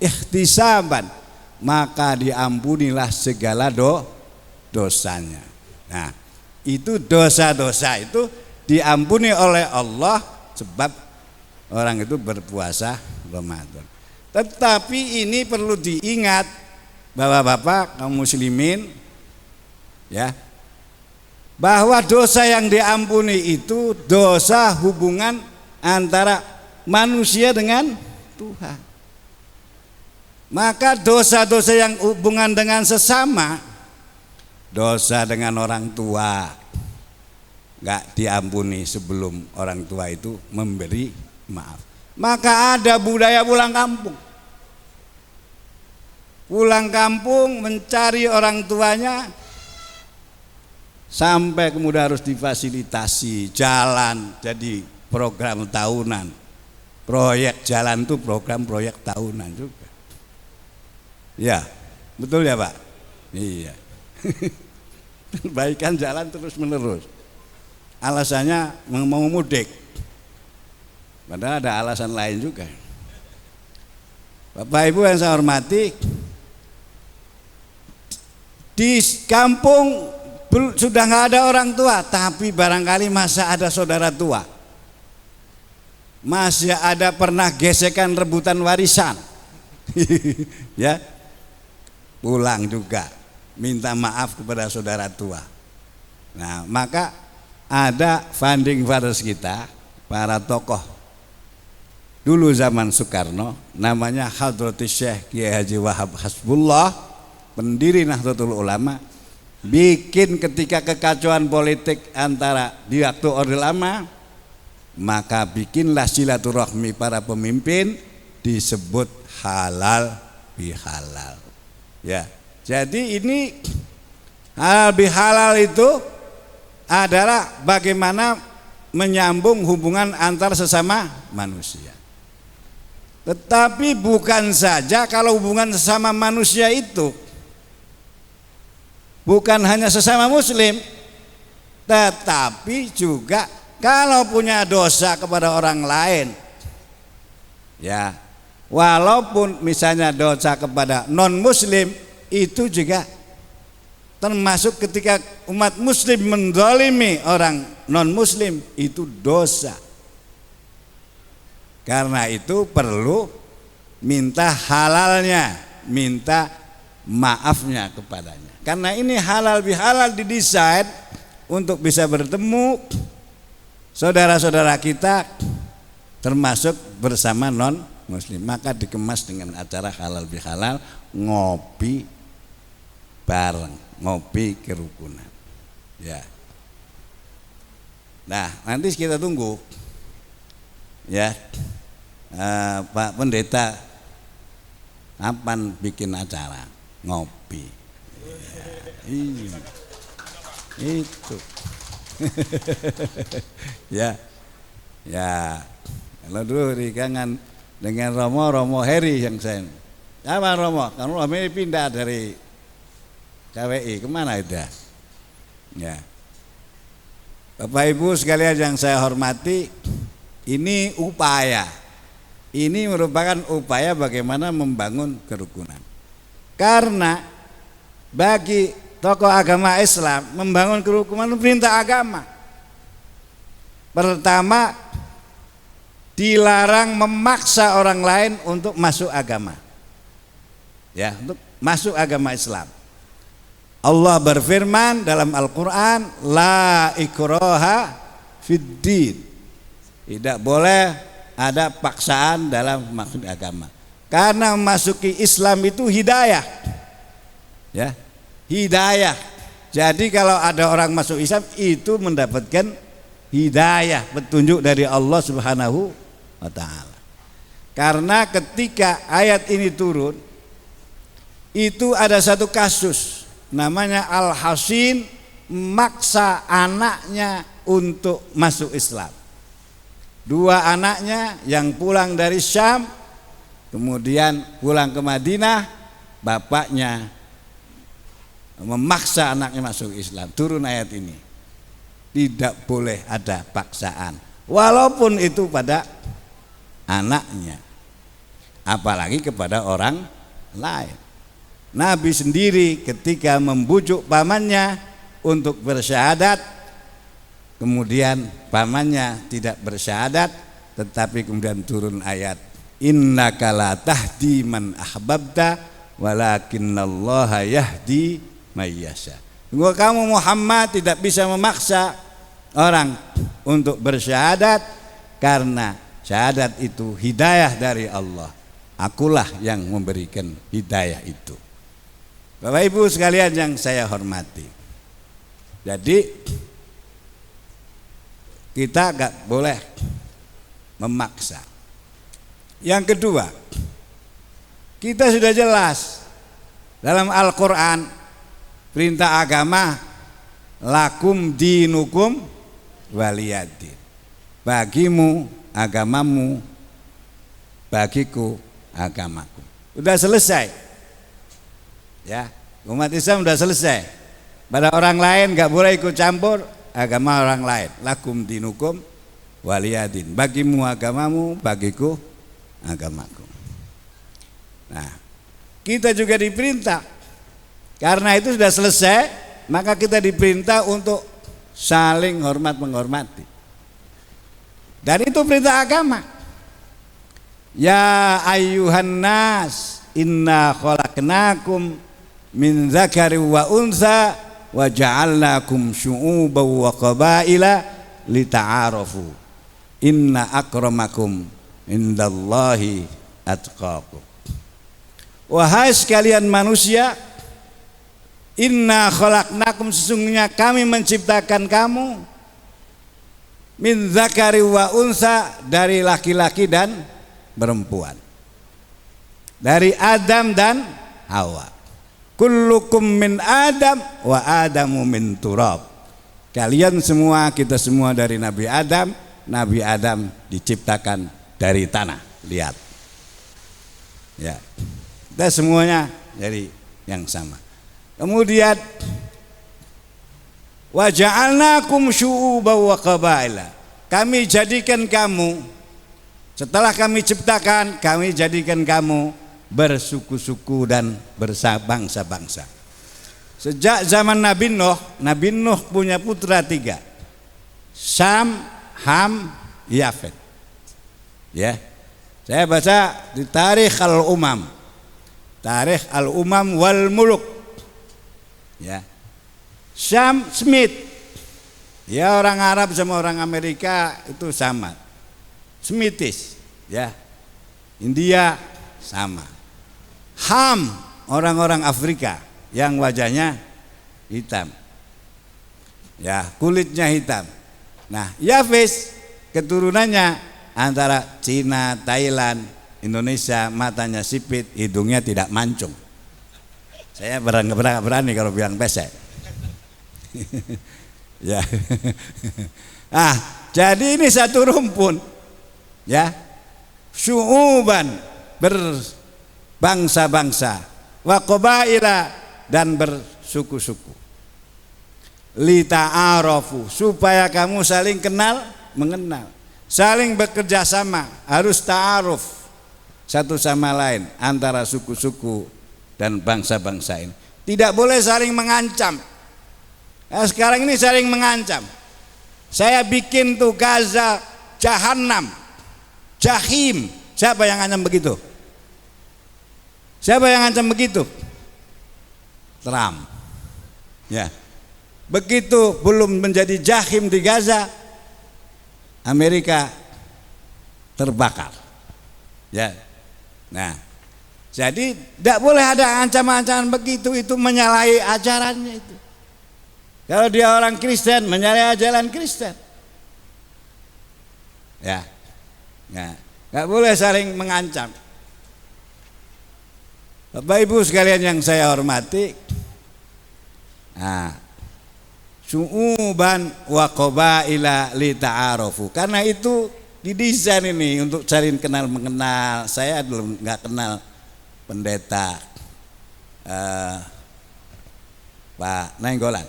ihtisaban, maka diampunilah segala dosanya. Nah, itu dosa-dosa itu diampuni oleh Allah sebab orang itu berpuasa Ramadan. Tetapi ini perlu diingat, Bapak-bapak kaum muslimin, ya, bahwa dosa yang diampuni itu dosa hubungan antara manusia dengan Tuhan. Maka dosa-dosa yang hubungan dengan sesama, dosa dengan orang tua, nggak diampuni sebelum orang tua itu memberi maaf. Maka ada budaya pulang kampung. Pulang kampung mencari orang tuanya, sampai kemudian harus difasilitasi jalan, jadi program tahunan. Proyek jalan itu program proyek tahunan juga. Ya, betul ya Pak? Iya. Perbaikan jalan terus menerus. Alasannya mau mudik, padahal ada alasan lain juga. Bapak Ibu yang saya hormati, di kampung sudah nggak ada orang tua, tapi barangkali masih ada saudara tua, masih ada pernah gesekan rebutan warisan, ya, pulang juga minta maaf kepada saudara tua. Nah, maka ada founding fathers kita, para tokoh dulu zaman Soekarno, namanya Hadratus Syekh Kiai Haji Wahab Hasbullah, pendiri Nahdlatul Ulama, bikin ketika kekacauan politik antara di waktu Orde Lama, maka bikinlah silaturahmi para pemimpin disebut halal bihalal. Ya, jadi ini halal bihalal itu adalah bagaimana menyambung hubungan antar sesama manusia. Tetapi bukan saja kalau hubungan sesama manusia itu bukan hanya sesama muslim, tetapi juga kalau punya dosa kepada orang lain, ya, walaupun misalnya dosa kepada non muslim, itu juga termasuk ketika umat muslim menzalimi orang non muslim, itu dosa. Karena itu perlu minta halalnya, minta maafnya kepadanya. Karena ini halal bihalal didesain untuk bisa bertemu saudara-saudara kita termasuk bersama non muslim, maka dikemas dengan acara halal bihalal, ngopi bareng, ngopi kerukunan. Ya. Nah, nanti kita tunggu ya, Pak Pendeta kapan bikin acara ngopi. Ya, itu. Ya. Ya. Kalau dulu kangen dengan Romo Heri yang saya. Apa Romo? Kamu ini pindah dari KWI kemana itu? Ya. Bapak Ibu sekalian yang saya hormati, ini upaya. Ini merupakan upaya bagaimana membangun kerukunan. Karena bagi tokoh agama Islam membangun kerukunan perintah agama. Pertama, dilarang memaksa orang lain untuk masuk agama. Ya, untuk masuk agama Islam. Allah berfirman dalam Al-Qur'an, la ikraha fiddin. Tidak boleh ada paksaan dalam maksud agama. Karena memasuki Islam itu hidayah. Ya, hidayah. Jadi kalau ada orang masuk Islam itu mendapatkan hidayah, petunjuk dari Allah Subhanahu wa ta'ala. Karena ketika ayat ini turun, itu ada satu kasus namanya Al-Hasin memaksa anaknya untuk masuk Islam. Dua anaknya yang pulang dari Syam kemudian pulang ke Madinah, bapaknya memaksa anaknya masuk Islam. Turun ayat ini, tidak boleh ada paksaan walaupun itu pada anaknya, apalagi kepada orang lain. Nabi sendiri ketika membujuk pamannya untuk bersyahadat, kemudian pamannya tidak bersyahadat, tetapi kemudian turun ayat, innaka la tahdi man ahbabta walakinallaha yahdi may yasha. Kamu Muhammad tidak bisa memaksa orang untuk bersyahadat, karena syahadat itu hidayah dari Allah. Akulah yang memberikan hidayah itu. Bapak Ibu sekalian yang saya hormati, jadi kita gak boleh memaksa. Yang kedua, kita sudah jelas dalam Al-Quran perintah agama, lakum dinukum waliyadin. Bagimu agamamu, bagiku agamaku. Udah selesai. Ya, umat Islam sudah selesai. Pada orang lain gak boleh ikut campur agama orang lain. Lakum dinukum waliyadin. Bagimu agamamu, bagiku agamaku. Nah, kita juga diperintah. Karena itu sudah selesai, maka kita diperintah untuk saling hormat menghormati. Dan itu perintah agama. Ya ayyuhan nas, inna khalaqnakum min dzakari wa untha wa ja'alnakum syu'uban wa qabaila lita'arafu. Inna akramakum indallahi atqakum. Wahai sekalian manusia, inna khalaqnakum, sesungguhnya kami menciptakan kamu, min dzakari wa untha, dari laki-laki dan perempuan, dari Adam dan Hawa. Kullukum min Adam wa Adamu min turab. Kalian semua, kita semua dari Nabi Adam. Nabi Adam diciptakan dari tanah. Lihat, ya, kita semuanya dari yang sama. Kemudian wa ja'alnakum syu'uban wa qabaila, kami jadikan kamu, setelah kami ciptakan, kami jadikan kamu bersuku-suku dan berbangsa-bangsa. Sejak zaman Nabi Nuh punya putra 3, Syam, Ham, Yafet. Ya, saya baca di Tarikh Al-Umam wal Muluk. Ya, Syam Smith. Ya, orang Arab sama orang Amerika itu sama, Smithish. Ya, India sama. Ham, orang-orang Afrika yang wajahnya hitam, ya, kulitnya hitam. Nah, Yafes keturunannya antara Cina, Thailand, Indonesia, matanya sipit, hidungnya tidak mancung. Saya berani kalau bilang pesek. Ya. Ah, jadi ini satu rumpun, ya, syu'uban, berbangsa-bangsa, wa qabaila, dan bersuku-suku, lita'arafu, supaya kamu saling kenal mengenal, saling bekerja sama, harus ta'aruf satu sama lain antara suku-suku dan bangsa-bangsa ini. Tidak boleh saling mengancam. Nah, sekarang ini saling mengancam. Saya bikin tuh Gaza Jahannam, Jahim. Siapa yang ngancam begitu? Siapa yang ngancam begitu? Trump. Ya. Begitu belum menjadi jahim di Gaza, Amerika terbakar. Ya. Nah, jadi tidak boleh ada ancaman-ancaman begitu, itu menyalahi ajarannya itu. Kalau dia orang Kristen, menyalahi ajaran Kristen. Ya. Nah, tidak boleh saling mengancam. Bapak Ibu sekalian yang saya hormati, nah, syu'uban wa qabaila li ta'arufu. Karena itu didesain ini untuk saling kenal mengenal. Saya belum nggak kenal pendeta Pak Nainggolan,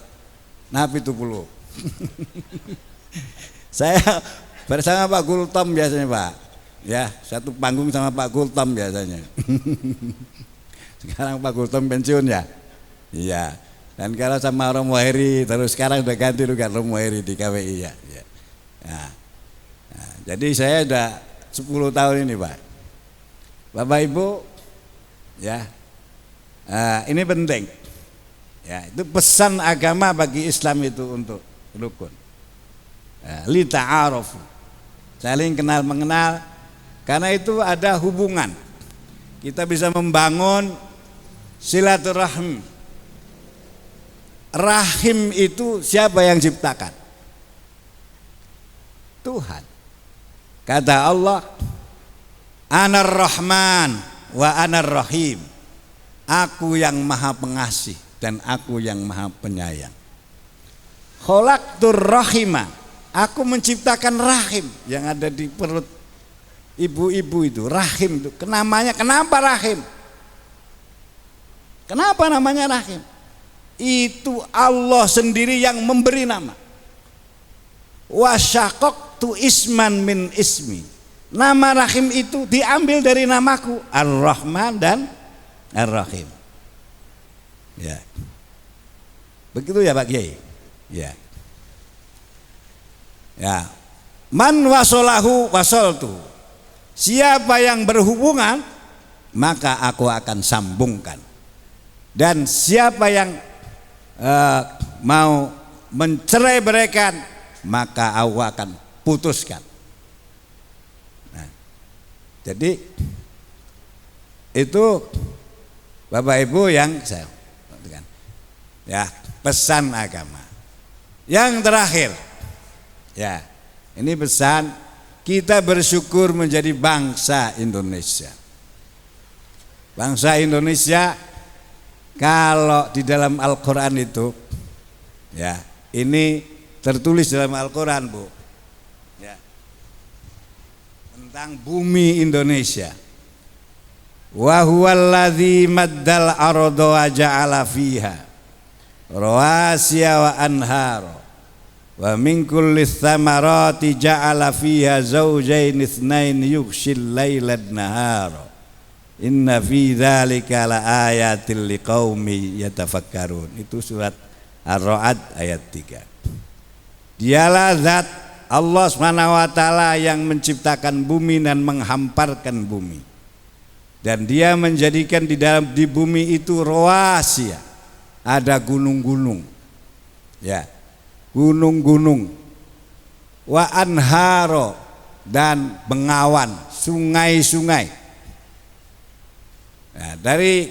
Napi Tupulu. Saya bersama Pak Gultom biasanya, Pak. Ya, satu panggung sama Pak Gultom biasanya. Sekarang Pak Gultom pensiun ya. Iya. Dan kalau sama Romo Heri, terus sekarang udah ganti juga Romo Heri di KWI ya. Nah, jadi saya udah 10 tahun ini, Pak. Bapak Ibu, ya, ini penting. Ya, itu pesan agama bagi Islam itu untuk rukun. Li ta'arufu, saling kenal mengenal, karena itu ada hubungan. Kita bisa membangun silaturahim. Rahim itu siapa yang ciptakan? Tuhan. Kata Allah, Anar Rahman wa Anar Rahim. Aku yang maha pengasih dan aku yang maha penyayang. Khalaqtur rahima, aku menciptakan rahim yang ada di perut ibu-ibu itu. Rahim itu namanya, kenapa rahim? Kenapa namanya rahim? Itu Allah sendiri yang memberi nama. Wasyaqaqtu isman min ismi. Nama rahim itu diambil dari namaku, Ar-Rahman dan Ar-Rahim. Ya. Begitu ya Pak Kiai? Ya. Ya. Man wasolahu wasoltu. Siapa yang berhubungan, maka aku akan sambungkan. Dan siapa yang mau mencerai-beraikan, maka aku akan putuskan. Nah, jadi itu Bapak Ibu yang saya perhatikan, ya, pesan agama. Yang terakhir, ya, ini pesan kita bersyukur menjadi bangsa Indonesia. Bangsa Indonesia, kalau di dalam Al-Quran itu, ya, ini tertulis dalam Al-Quran, Bu, ya, tentang bumi Indonesia. Wa huwallazi maddal arda wa ja'ala fiha rawasiya wa anhara wa min kulli thamarati ja'ala fiha zawjayn itsnain yughshil laila nahara Inna fi dzalika laayatil liqaumi yatafakkarun. Itu surat Ar-Ra'd ayat 3. Dialah zat Allah SWT yang menciptakan bumi dan menghamparkan bumi. Dan dia menjadikan di bumi itu rawasiya, ada gunung-gunung. Ya. Gunung-gunung. Wa anharo, dan bengawan, sungai-sungai. Nah, dari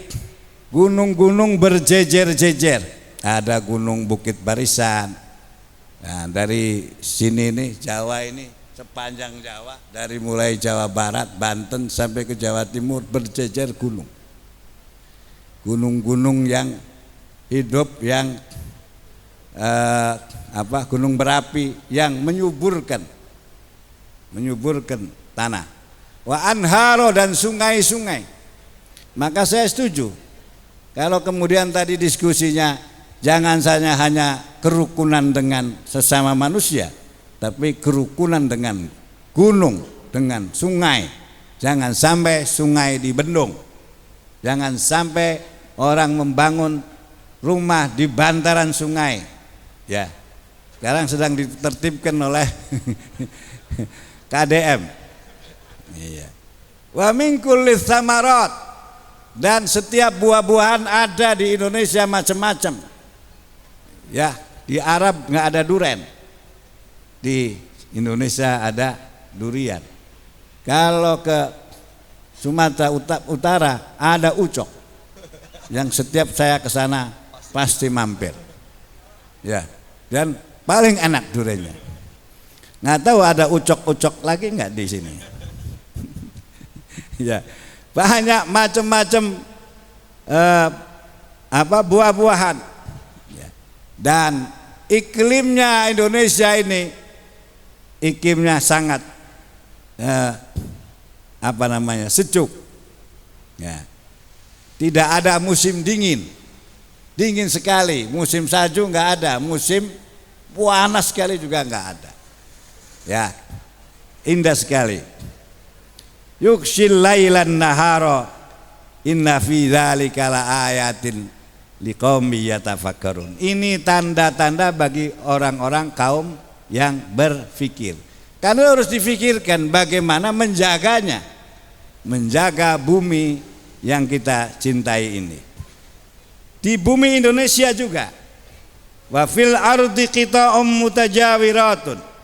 gunung-gunung berjejer-jejer, ada gunung Bukit Barisan. Nah, dari sini nih Jawa ini, sepanjang Jawa, dari mulai Jawa Barat, Banten sampai ke Jawa Timur berjejer gunung. Gunung-gunung yang hidup, yang gunung berapi yang menyuburkan tanah. Wa anharo, dan sungai-sungai. Maka saya setuju kalau kemudian tadi diskusinya jangan saja hanya kerukunan dengan sesama manusia, tapi kerukunan dengan gunung, dengan sungai. Jangan sampai sungai dibendung, jangan sampai orang membangun rumah di bantaran sungai. Ya, sekarang sedang ditertibkan oleh KDM. Iya. Wa min kulli tsamarat, dan setiap buah-buahan ada di Indonesia macam-macam. Ya, di Arab nggak ada duren, di Indonesia ada durian. Kalau ke Sumatera Utara ada ucok, yang setiap saya ke sana pasti mampir. Ya, dan paling enak duriannya. Nggak tahu ada ucok-ucok lagi nggak di sini? Ya, banyak macam-macam buah-buahan. Ya. Dan iklimnya Indonesia ini iklimnya sangat sejuk. Ya. Tidak ada musim dingin, dingin sekali. Musim salju nggak ada, musim panas sekali juga nggak ada. Ya, indah sekali. Yukshil lailan nahara inna fi dzalika laayatin liqaumi yatafakkarun. Ini tanda-tanda bagi orang-orang kaum yang berfikir. Karena harus difikirkan bagaimana menjaganya, menjaga bumi yang kita cintai ini. Di bumi Indonesia juga. Wa fil ardi qita'um mutajawiratun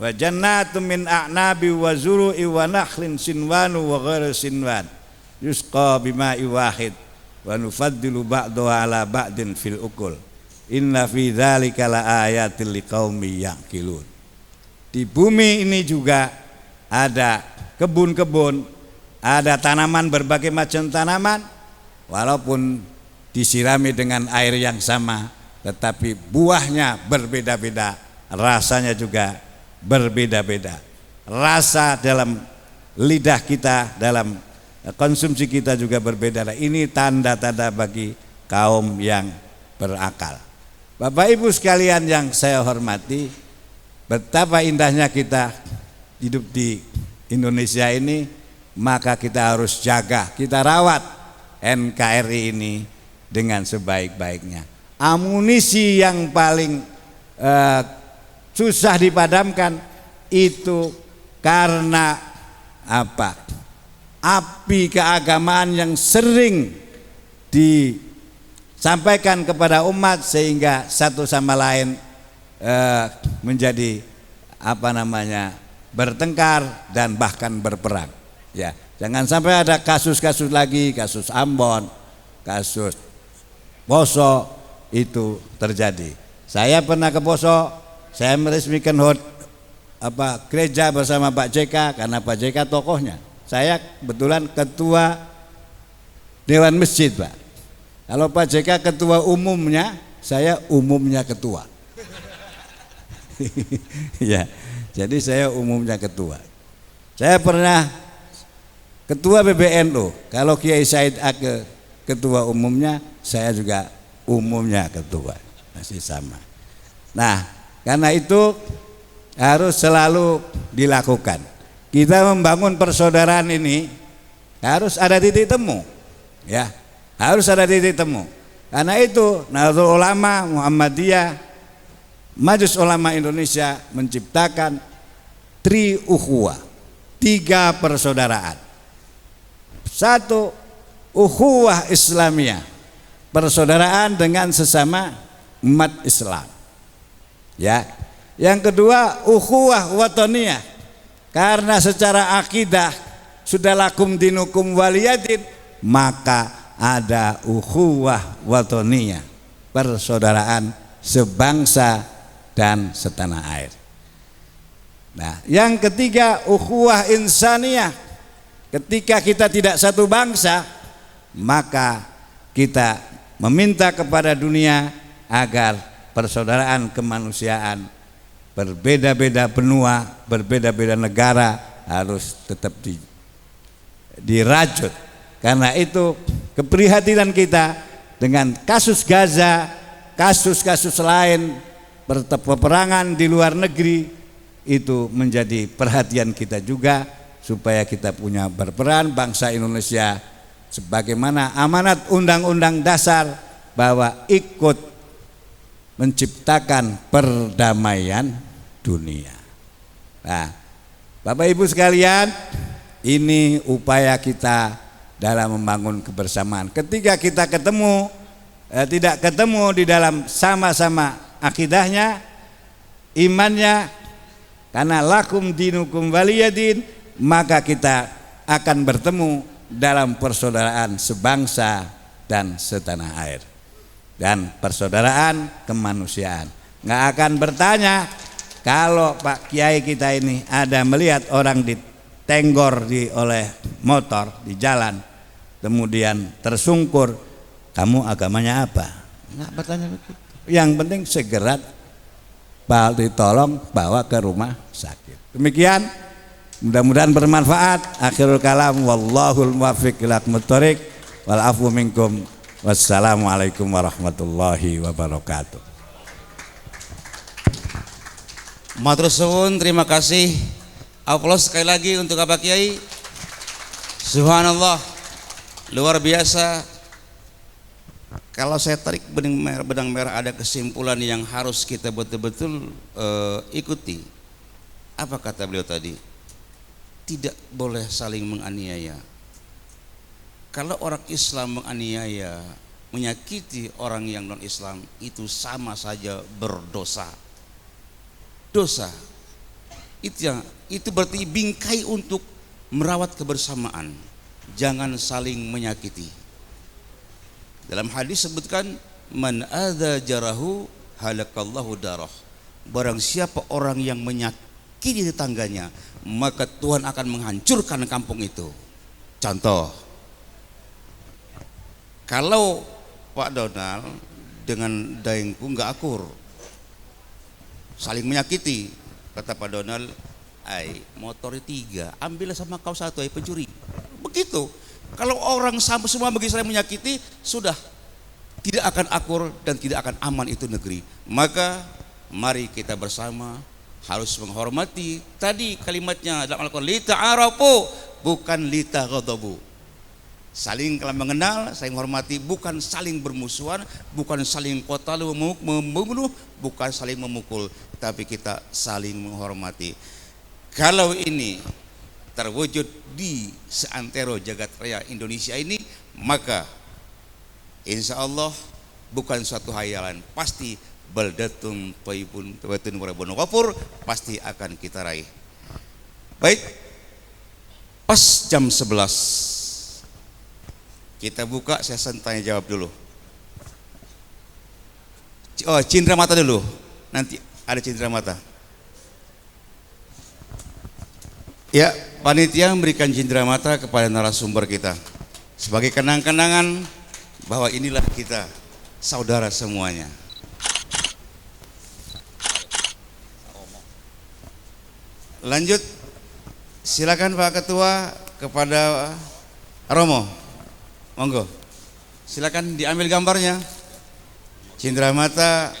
wa jannatum min a'nabi wa zuru'i wa nakhlin sinwanu wa ghairu sinwan yusqa bima'i wahid wa nufaddilu ba'daha ala ba'din fil ukul inna fi dzalika laayatil liqaumi yaqilun. Di bumi ini juga ada kebun-kebun, ada tanaman, berbagai macam tanaman, walaupun disirami dengan air yang sama, tetapi buahnya berbeda-beda, rasanya juga berbeda-beda. Rasa dalam lidah kita, dalam konsumsi kita juga berbeda. Ini tanda-tanda bagi kaum yang berakal. Bapak Ibu sekalian yang saya hormati, betapa indahnya kita hidup di Indonesia ini, maka kita harus jaga, kita rawat NKRI ini dengan sebaik-baiknya. Amunisi yang paling susah dipadamkan itu karena apa? Api keagamaan yang sering disampaikan kepada umat sehingga satu sama lain menjadi bertengkar dan bahkan berperang. Ya, jangan sampai ada kasus-kasus lagi, kasus Ambon, kasus Poso itu terjadi. Saya pernah ke Poso, saya meresmikan gereja bersama Pak JK karena Pak JK tokohnya. Saya kebetulan ketua Dewan Masjid, Pak. Kalau Pak JK ketua umumnya, saya umumnya ketua. Ya, jadi saya umumnya ketua. Saya pernah ketua PBNU. Kalau Kiai Said Ake ketua umumnya, saya juga umumnya ketua, masih sama. Nah, karena itu harus selalu dilakukan. Kita membangun persaudaraan ini harus ada titik temu, ya, harus ada titik temu. Karena itu Nahdlatul Ulama Muhammadiyah, Majelis Ulama Indonesia menciptakan tri-ukhuwah, 3 persaudaraan. 1, ukhuwah Islamiyah, persaudaraan dengan sesama umat Islam. Ya. Yang kedua, ukhuwah watoniyah, karena secara akidah sudah lakum dinukum waliyadin, maka ada ukhuwah watoniyah, persaudaraan sebangsa dan setanah air. Nah, yang ketiga, ukhuwah insaniyah, ketika kita tidak satu bangsa, maka kita meminta kepada dunia agar persaudaraan kemanusiaan, berbeda-beda benua, berbeda-beda negara harus tetap dirajut. Karena itu keprihatinan kita dengan kasus Gaza, kasus-kasus lain, peperangan di luar negeri, itu menjadi perhatian kita juga, supaya kita punya berperan bangsa Indonesia sebagaimana amanat Undang-Undang Dasar bahwa ikut menciptakan perdamaian dunia. Nah, Bapak Ibu sekalian, ini upaya kita dalam membangun kebersamaan. Ketika kita ketemu, tidak ketemu di dalam sama-sama akidahnya, imannya, karena lakum dinukum waliyadin, maka kita akan bertemu dalam persaudaraan sebangsa dan setanah air, dan persaudaraan kemanusiaan. Nggak akan bertanya kalau Pak Kiai kita ini ada melihat orang ditenggor oleh motor di jalan, kemudian tersungkur, kamu agamanya apa? Nggak bertanya begitu. Yang penting segera ditolong bawa ke rumah sakit. Demikian, mudah-mudahan bermanfaat. Akhirul kalam, wallahul muwaffiq ila aqwamit thoriq, wal afu minkum. Wassalamualaikum warahmatullahi wabarakatuh.
Matur suwun, terima kasih. Aplaus sekali lagi untuk Bapak Kiai. Subhanallah, luar biasa. Kalau saya tarik benang merah, ada kesimpulan yang harus kita betul-betul ikuti. Apa kata beliau tadi? Tidak boleh saling menganiaya. Kalau orang Islam menganiaya, menyakiti orang yang non-Islam, itu sama saja berdosa. Dosa. Itu berarti bingkai untuk merawat kebersamaan. Jangan saling menyakiti. Dalam hadis sebutkan, man adza jarahu halakallahu darah. Barang siapa orang yang menyakiti tetangganya, maka Tuhan akan menghancurkan kampung itu. Contoh, kalau Pak Donald dengan Daengku nggak akur, saling menyakiti, kata Pak Donald, motor 3, ambillah sama kau 1, pencuri. Begitu. Kalau orang semua bagi saling menyakiti, sudah tidak akan akur dan tidak akan aman itu negeri. Maka mari kita bersama harus menghormati. Tadi kalimatnya dalam Al-Quran, li ta'arafu, bukan li taghadabu. Saling kalau mengenal, saling menghormati, bukan saling bermusuhan, bukan saling qatalu membunuh, bukan saling memukul, tapi kita saling menghormati. Kalau ini terwujud di seantero jagat raya Indonesia ini, maka insya Allah bukan suatu hayalan, pasti baldatun thayyibun warabun ghafur, pasti akan kita raih. Baik, pas jam 11 kita buka sesi tanya jawab dulu. Cindera mata dulu, nanti ada cindera mata. Ya, panitia memberikan cindera mata kepada narasumber kita sebagai kenang-kenangan bahwa inilah kita saudara semuanya. Lanjut, silakan Pak Ketua kepada Romo, monggo, silakan diambil gambarnya. Cindera mata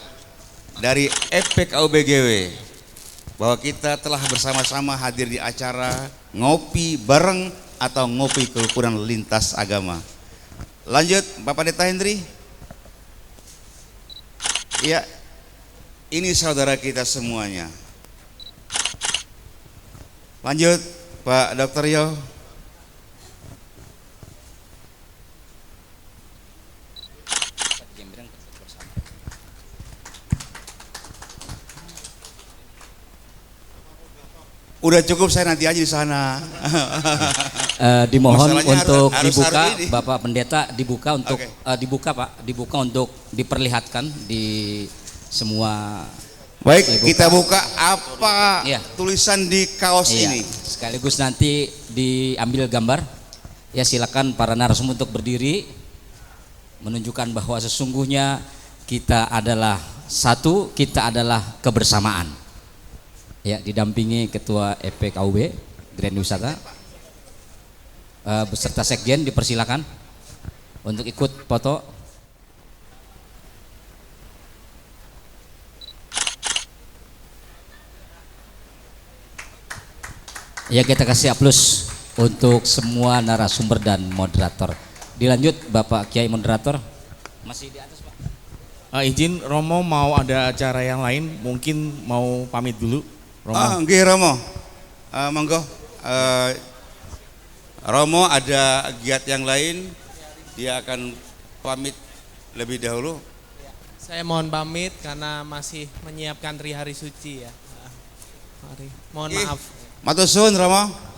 dari FPKUBGW bahwa kita telah bersama-sama hadir di acara ngopi bareng atau ngopi kerukunan lintas agama. Lanjut Bapak Deta Hendri. Ya, ini saudara kita semuanya. Lanjut Pak Dr. Yo. Udah cukup, saya nanti aja di sana.
Dimohon
Masalahnya
untuk
harus
dibuka,
ini.
Bapak Pendeta, dibuka untuk
Oke.
dibuka Pak, dibuka untuk diperlihatkan di semua.
Baik,
Dibuka.
kita buka apa
Iya.
tulisan di kaos
Iya,
ini.
sekaligus nanti diambil gambar. Ya, silakan para narasumber untuk berdiri menunjukkan bahwa sesungguhnya kita adalah satu, kita adalah kebersamaan. Ya, didampingi Ketua EPKUB Grand Wisata beserta Sekjen, dipersilakan untuk ikut foto. Ya, kita kasih aplaus untuk semua narasumber dan moderator. Dilanjut Bapak Kiai moderator. Masih di atas Pak.
Izin Romo mau ada acara yang lain, mungkin mau pamit dulu. Romo.
Nggih Romo. Monggo. Romo ada giat yang lain, dia akan pamit lebih dahulu.
Saya mohon pamit karena masih menyiapkan hari suci ya. Mohon
Ih,
maaf.
matur suwun Romo.